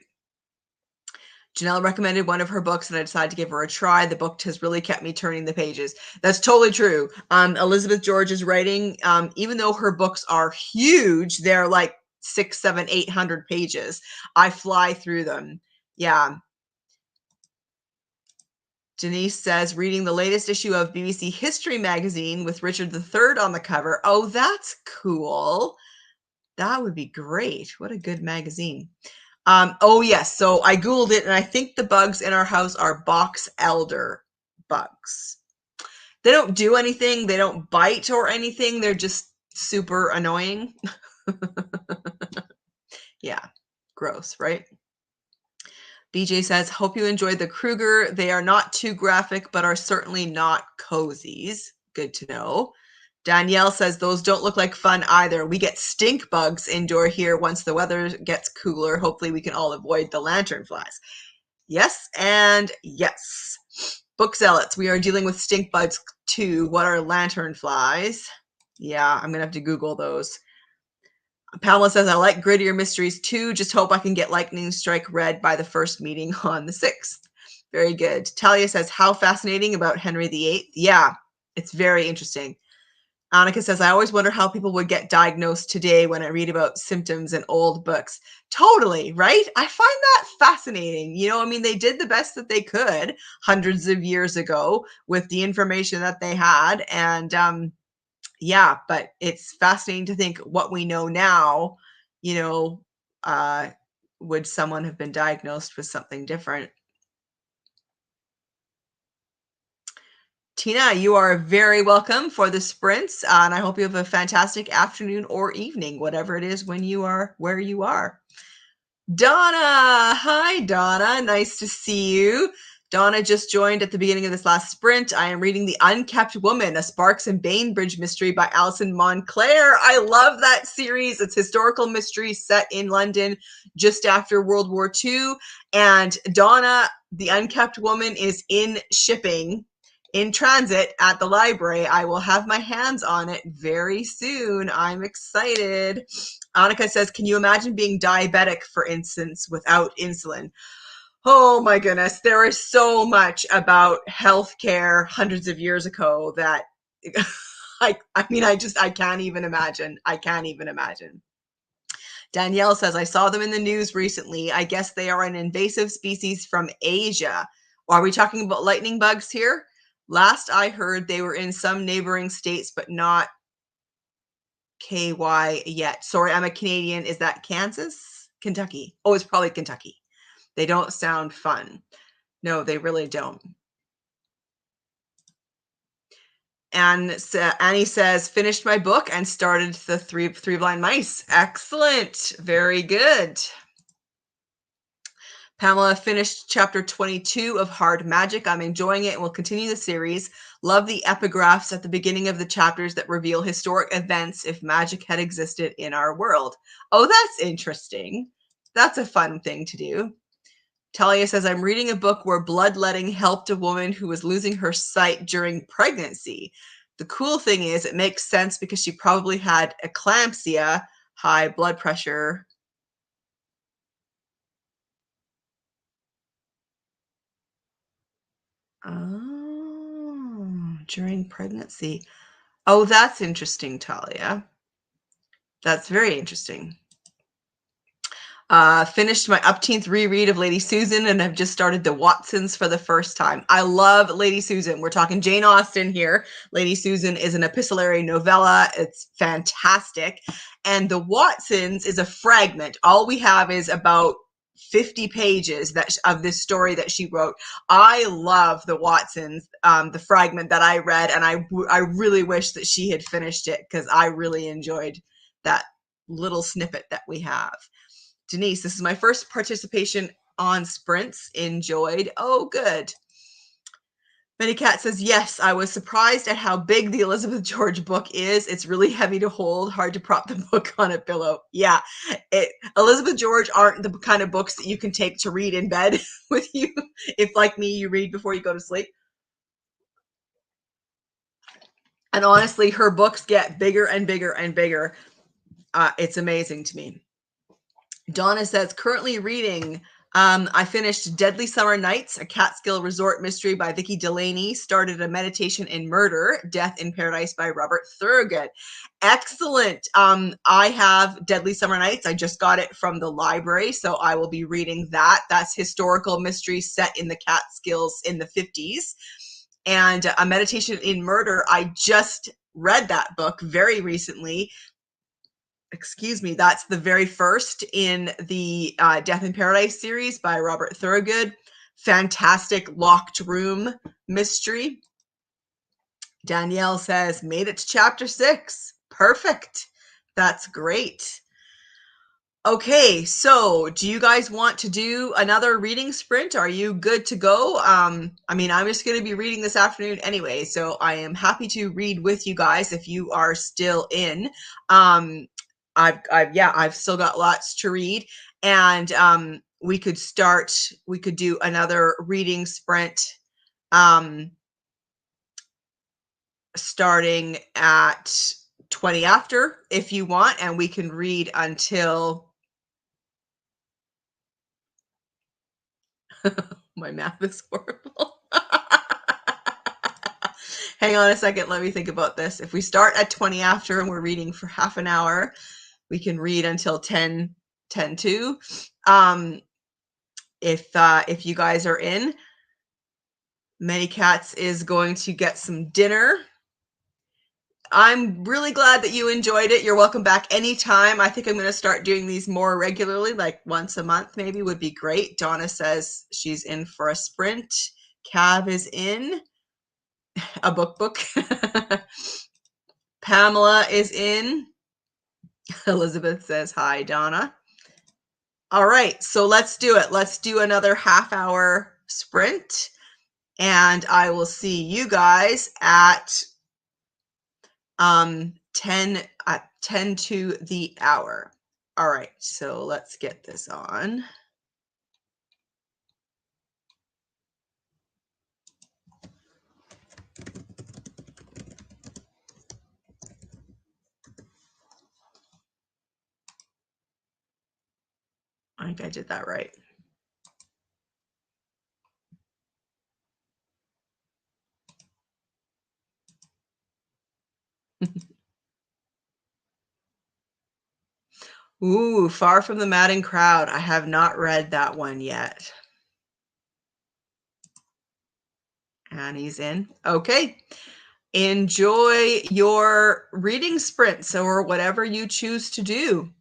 [SPEAKER 1] Janelle recommended one of her books, and I decided to give her a try. The book has really kept me turning the pages. That's totally true. Elizabeth George's writing, even though her books are huge, they're like 600, 700, 800 pages. I fly through them. Yeah. Denise says, reading the latest issue of BBC History magazine with Richard III on the cover. Oh, that's cool. That would be great. What a good magazine. Oh, yes. So I Googled it, and I think the bugs in our house are box elder bugs. They don't do anything. They don't bite or anything. They're just super annoying. Yeah. Gross, right? BJ says, hope you enjoyed the Kruger. They are not too graphic, but are certainly not cozies. Good to know. Danielle says, those don't look like fun either. We get stink bugs indoor here once the weather gets cooler. Hopefully we can all avoid the lanternflies. Yes and yes. Book zealots, we are dealing with stink bugs too. What are lanternflies? Yeah, I'm going to have to Google those. Pamela says, I like grittier mysteries too. Just hope I can get Lightning Strike read by the first meeting on the 6th. Very good. Talia says, how fascinating about Henry VIII. Yeah, it's very interesting. Annika says, I always wonder how people would get diagnosed today when I read about symptoms in old books. Totally, right? I find that fascinating. I mean, they did the best that they could hundreds of years ago with the information that they had. And yeah, but it's fascinating to think what we know now, you know, uh, would someone have been diagnosed with something different? Tina, you are very welcome for the sprints, and I hope you have a fantastic afternoon or evening, whatever it is when you are where you are. Donna, hi Donna, nice to see you. Donna just joined at the beginning of this last sprint. I am reading The Unkept Woman, a Sparks and Bainbridge mystery by Alison Montclair. I love that series. It's historical mystery set in London just after World War II. And Donna, The Unkept Woman is in shipping, in transit at the library. I will have my hands on it very soon. I'm excited. Annika says, can you imagine being diabetic, for instance, without insulin? Oh my goodness. There is so much about healthcare hundreds of years ago that I can't even imagine. I can't even imagine. Danielle says, I saw them in the news recently. I guess they are an invasive species from Asia. Are we talking about lightning bugs here? Last I heard, they were in some neighboring states, but not KY yet. Sorry, I'm a Canadian. Is that Kansas? Kentucky? Oh, it's probably Kentucky. They don't sound fun. No, they really don't. And Annie says, finished my book and started the three blind mice. Excellent. Very good. Pamela finished chapter 22 of Hard Magic. I'm enjoying it and will continue the series. Love the epigraphs at the beginning of the chapters that reveal historic events if magic had existed in our world. Oh, that's interesting. That's a fun thing to do. Talia says, I'm reading a book where bloodletting helped a woman who was losing her sight during pregnancy. The cool thing is it makes sense because she probably had eclampsia, high blood pressure. Oh, during pregnancy. Oh, that's interesting, Talia. That's very interesting. Finished my upteenth reread of Lady Susan and have just started The Watsons for the first time. I love Lady Susan. We're talking Jane Austen here. Lady Susan is an epistolary novella. It's fantastic. And The Watsons is a fragment. All we have is about 50 pages of this story that she wrote. I love The Watsons, the fragment that I read, and I really wish that she had finished it because I really enjoyed that little snippet that we have. Denise, this is my first participation on sprints. Enjoyed. Oh, good. Betty Cat says, yes, I was surprised at how big the Elizabeth George book is. It's really heavy to hold, hard to prop the book on a pillow. Yeah, Elizabeth George aren't the kind of books that you can take to read in bed with you. If, like me, you read before you go to sleep. And honestly, her books get bigger and bigger and bigger. It's amazing to me. Donna says, currently reading, I finished Deadly Summer Nights, a Catskill resort mystery by Vicki Delaney, started A Meditation in Murder, Death in Paradise by Robert Thorogood. Excellent. I have Deadly Summer Nights. I just got it from the library, so I will be reading that. That's historical mystery set in the Catskills in the 50s. And A Meditation in Murder, I just read that book very recently. Excuse me, that's the very first in the Death in Paradise series by Robert Thorogood. Fantastic locked room mystery. Danielle says, made it to chapter 6. Perfect. That's great. Okay, so do you guys want to do another reading sprint? Are you good to go? I'm just going to be reading this afternoon anyway, so I am happy to read with you guys if you are still in. I've still got lots to read, and we could do another reading sprint, starting at 20 after if you want, and we can read until my math is horrible. Hang on a second. Let me think about this. If we start at 20 after and we're reading for half an hour, we can read until 10, 10 to. If you guys are in, Many Cats is going to get some dinner. I'm really glad that you enjoyed it. You're welcome back anytime. I think I'm going to start doing these more regularly, like once a month maybe would be great. Donna says she's in for a sprint. Cav is in a book. Pamela is in. Elizabeth says hi, Donna. All right, so let's do it. Let's do another half-hour sprint, and I will see you guys at 10 to the hour. All right, so let's get this on. I think I did that right. Ooh, Far from the Madding Crowd. I have not read that one yet. Annie's in. Okay. Enjoy your reading sprints or whatever you choose to do.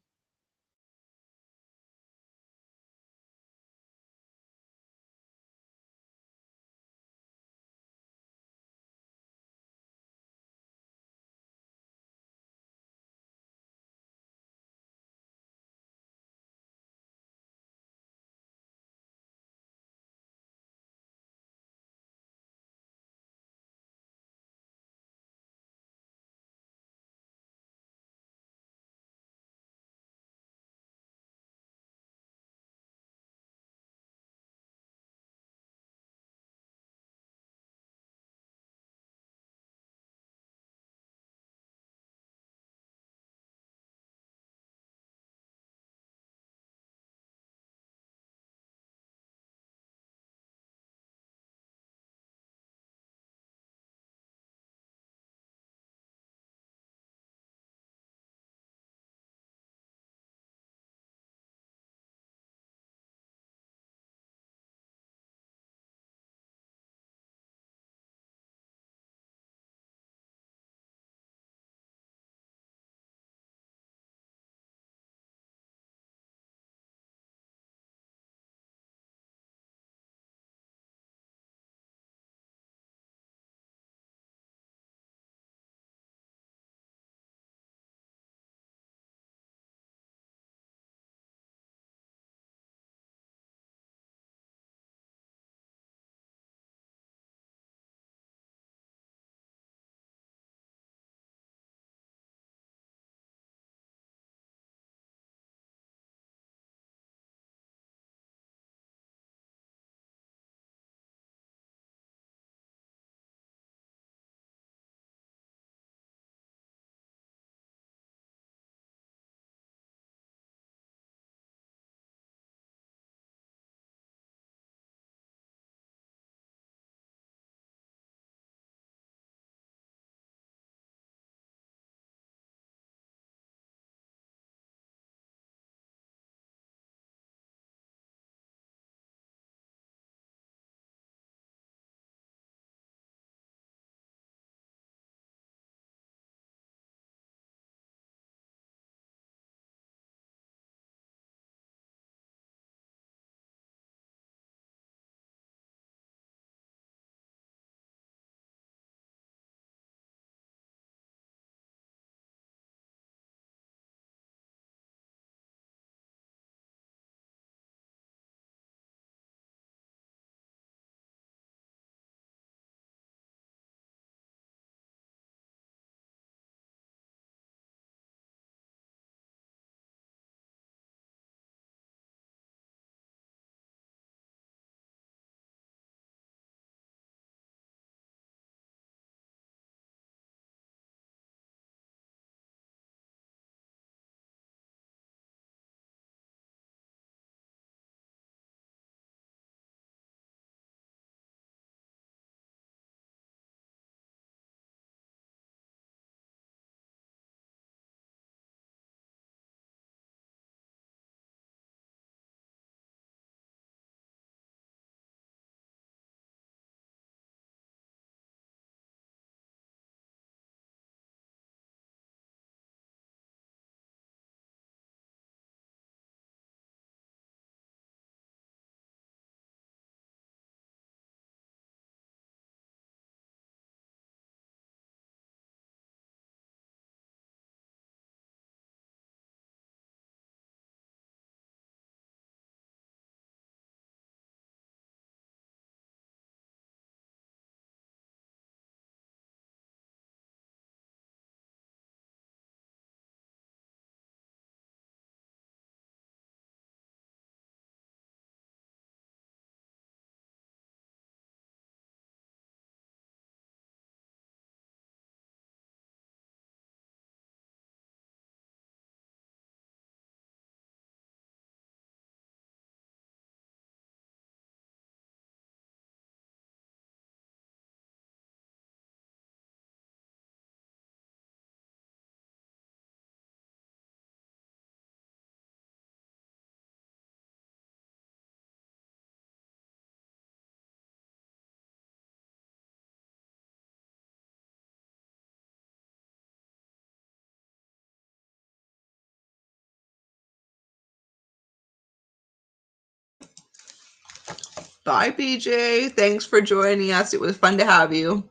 [SPEAKER 1] Bye, BJ. Thanks for joining us. It was fun to have you.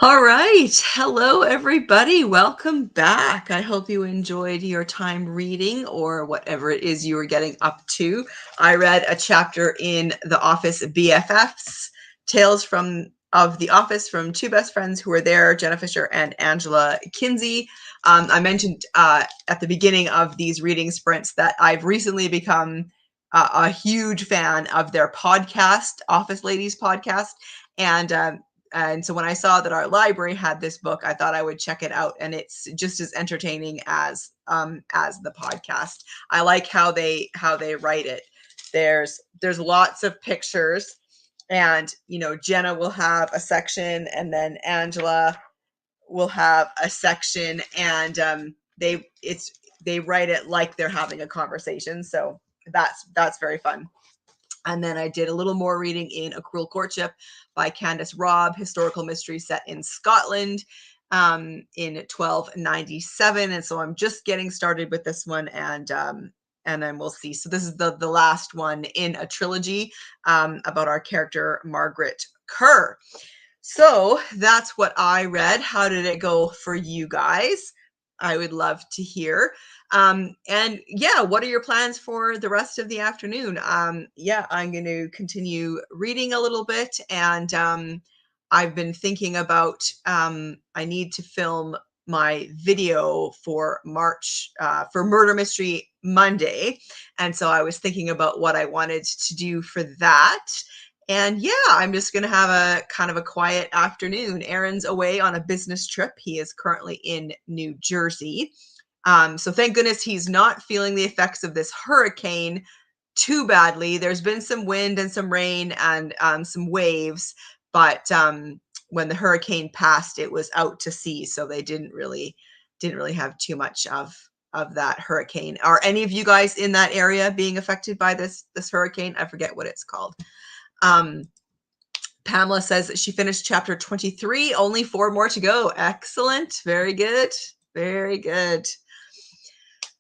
[SPEAKER 1] All right. Hello, everybody. Welcome back. I hope you enjoyed your time reading or whatever it is you were getting up to. I read a chapter in The Office BFFs, Tales of the Office from two best friends who were there, Jenna Fisher and Angela Kinsey. I mentioned at the beginning of these reading sprints that I've recently become a huge fan of their podcast, Office Ladies podcast. And so when I saw that our library had this book, I thought I would check it out, and it's just as entertaining as the podcast. I like how they write it. There's lots of pictures, and Jenna will have a section, and then Angela will have a section, and they write it like they're having a conversation. So that's very fun. And then I did a little more reading in A Cruel Courtship by Candace Robb, historical mystery set in Scotland in 1297. And so I'm just getting started with this one, and then we'll see. So this is the last one in a trilogy about our character Margaret Kerr. So that's what I read. How did it go for you guys? I would love to hear. And yeah, what are your plans for the rest of the afternoon? Yeah, I'm going to continue reading a little bit, and I've been thinking about I need to film my video for March for Murder Mystery Monday, and so I was thinking about what I wanted to do for that. And yeah, I'm just going to have a kind of a quiet afternoon. Aaron's away on a business trip. He is currently in New Jersey. So thank goodness he's not feeling the effects of this hurricane too badly. There's been some wind and some rain and some waves, but when the hurricane passed, it was out to sea, so they didn't really have too much of that hurricane. Are any of you guys in that area being affected by this hurricane? I forget what it's called. Pamela says that she finished chapter 23, only 4 more to go. Excellent. Very good. Very good.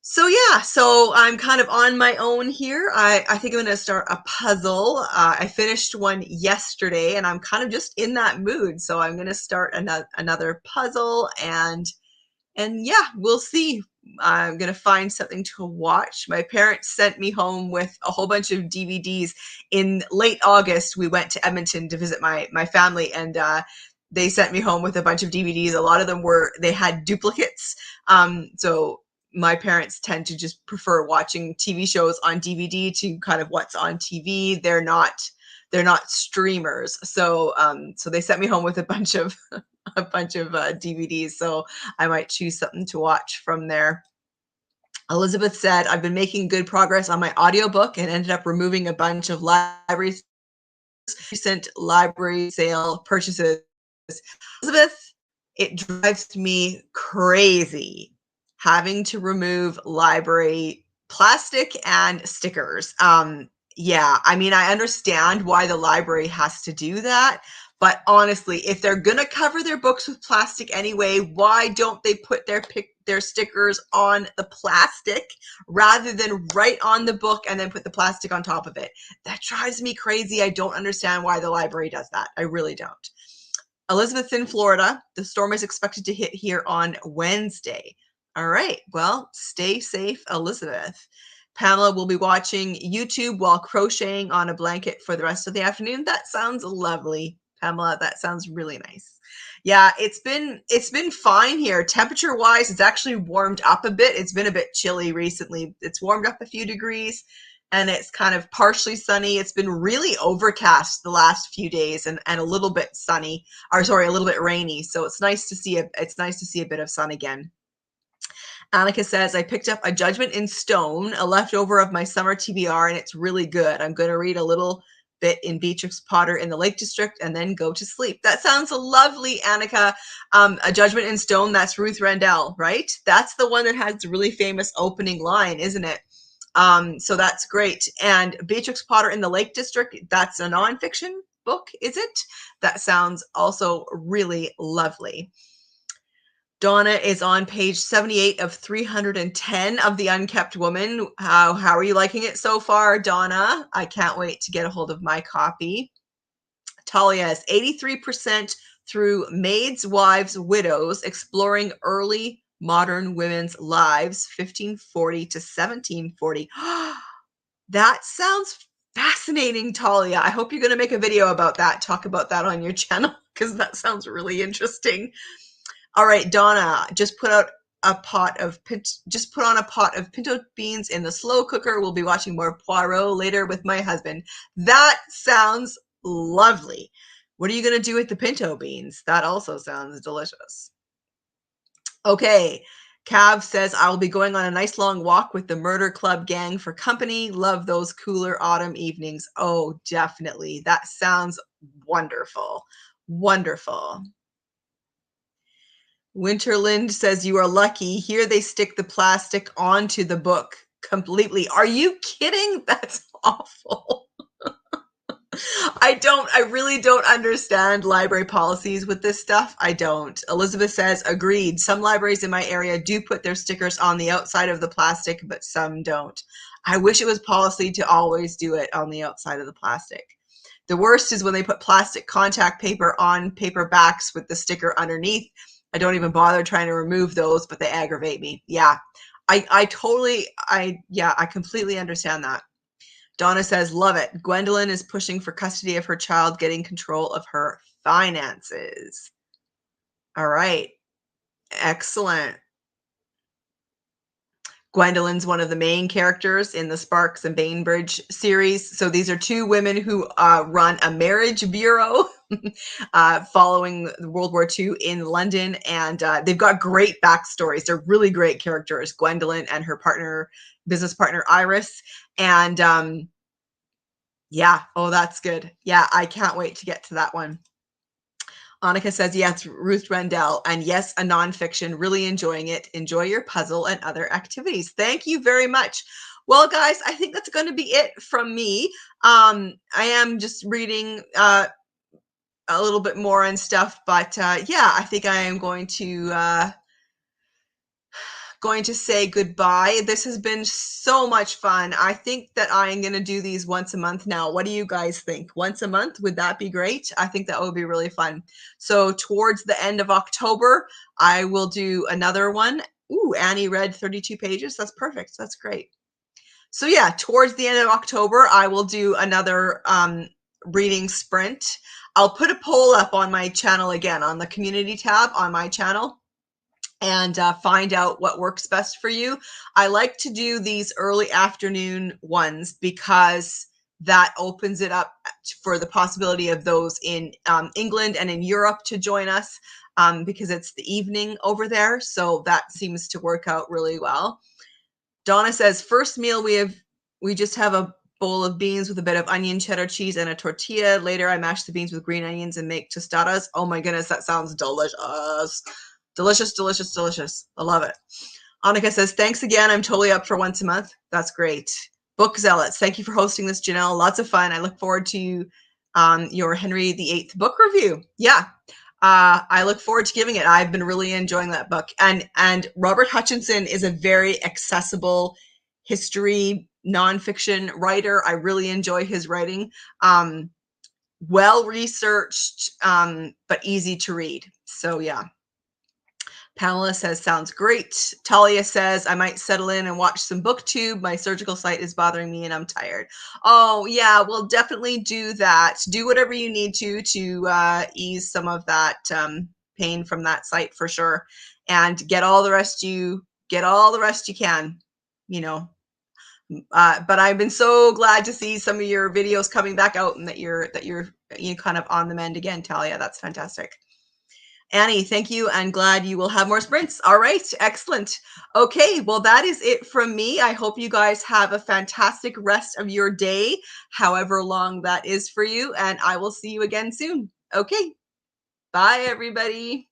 [SPEAKER 1] So yeah, so I'm kind of on my own here. I think I'm going to start a puzzle. I finished one yesterday, and I'm kind of just in that mood. So I'm going to start another puzzle, and yeah, we'll see. I'm going to find something to watch. My parents sent me home with a whole bunch of DVDs. In late August, we went to Edmonton to visit my family, and they sent me home with a bunch of DVDs. A lot of them they had duplicates. So my parents tend to just prefer watching TV shows on DVD to kind of what's on TV. They're not streamers. So so they sent me home with a bunch of DVDs. So I might choose something to watch from there. Elizabeth said, I've been making good progress on my audiobook and ended up removing a bunch of recent library sale purchases. Elizabeth, it drives me crazy having to remove library plastic and stickers. Yeah, I mean, I understand why the library has to do that, but honestly, if they're gonna cover their books with plastic anyway, why don't they put their stickers on the plastic rather than right on the book and then put the plastic on top of it? That drives me crazy. I don't understand why the library does that. I really don't. Elizabeth's in Florida. The storm is expected to hit here on Wednesday. All right. Well, stay safe, Elizabeth. Pamela will be watching YouTube while crocheting on a blanket for the rest of the afternoon. That sounds lovely, Pamela. That sounds really nice. Yeah, it's been fine here. Temperature wise, it's actually warmed up a bit. It's been a bit chilly recently. It's warmed up a few degrees, and it's kind of partially sunny. It's been really overcast the last few days, and a little bit sunny, or sorry, a little bit rainy. So it's nice to see a bit of sun again. Annika says, I picked up A Judgment in Stone, a leftover of my summer TBR, and it's really good. I'm going to read a little bit in Beatrix Potter in the Lake District and then go to sleep. That sounds lovely, Annika. A Judgment in Stone, that's Ruth Rendell, right? That's the one that has the really famous opening line, isn't it? So that's great. And Beatrix Potter in the Lake District, that's a nonfiction book, is it? That sounds also really lovely. Donna is on page 78 of 310 of The Unkept Woman. How are you liking it so far, Donna? I can't wait to get a hold of my copy. Talia is 83% through maids, wives, widows, exploring early modern women's lives, 1540 to 1740. That sounds fascinating, Talia. I hope you're going to make a video about that, talk about that on your channel, because that sounds really interesting. All right, Donna, just put on a pot of pinto beans in the slow cooker. We'll be watching more Poirot later with my husband. That sounds lovely. What are you going to do with the pinto beans? That also sounds delicious. Okay. Cav says, I will be going on a nice long walk with the Murder Club gang for company. Love those cooler autumn evenings. Oh, definitely. That sounds wonderful. Wonderful. Winterland says, you are lucky. Here they stick the plastic onto the book completely. Are you kidding? That's awful. I really don't understand library policies with this stuff. I don't. Elizabeth says, agreed. Some libraries in my area do put their stickers on the outside of the plastic, but some don't. I wish it was policy to always do it on the outside of the plastic. The worst is when they put plastic contact paper on paperbacks with the sticker underneath. I don't even bother trying to remove those, but they aggravate me. Yeah, I completely understand that. Donna says, love it. Gwendolyn is pushing for custody of her child, getting control of her finances. All right. Excellent. Gwendolyn's one of the main characters in the Sparks and Bainbridge series. So these are two women who run a marriage bureau following World War II in London. And they've got great backstories. They're really great characters, Gwendolyn and her business partner, Iris. And yeah. Oh, that's good. Yeah, I can't wait to get to that one. Annika says, yes, Ruth Rendell. And yes, a nonfiction. Really enjoying it. Enjoy your puzzle and other activities. Thank you very much. Well, guys, I think that's going to be it from me. I am just reading a little bit more and stuff. But yeah, I think I am going to say goodbye. This has been so much fun. I think that I am going to do these once a month now. What do you guys think? Once a month? Would that be great? I think that would be really fun. So towards the end of October, I will do another one. Ooh, Annie read 32 pages. That's perfect. That's great. So yeah, towards the end of October, I will do another reading sprint. I'll put a poll up on my channel again, on the community tab on my channel, and find out what works best for you. I like to do these early afternoon ones because that opens it up for the possibility of those in England and in Europe to join us because it's the evening over there. So that seems to work out really well. Donna says, first meal we just have a bowl of beans with a bit of onion, cheddar cheese, and a tortilla. Later, I mash the beans with green onions and make tostadas. Oh my goodness, that sounds delicious. Delicious, delicious, delicious. I love it. Annika says, thanks again. I'm totally up for once a month. That's great. Book Zealots, thank you for hosting this, Janelle. Lots of fun. I look forward to your Henry VIII book review. Yeah, I look forward to giving it. I've been really enjoying that book. And Robert Hutchinson is a very accessible history nonfiction writer. I really enjoy his writing. Well-researched, but easy to read. So yeah. Pamela says, sounds great. Talia says, I might settle in and watch some booktube. My surgical site is bothering me and I'm tired. Oh, yeah, we'll definitely do that. Do whatever you need to ease some of that pain from that site for sure. And get all the rest you can, you know. But I've been so glad to see some of your videos coming back out and that you're kind of on the mend again, Talia. That's fantastic. Annie, thank you, and glad you will have more sprints. All right, excellent. Okay, well, that is it from me. I hope you guys have a fantastic rest of your day, however long that is for you, and I will see you again soon. Okay, bye, everybody.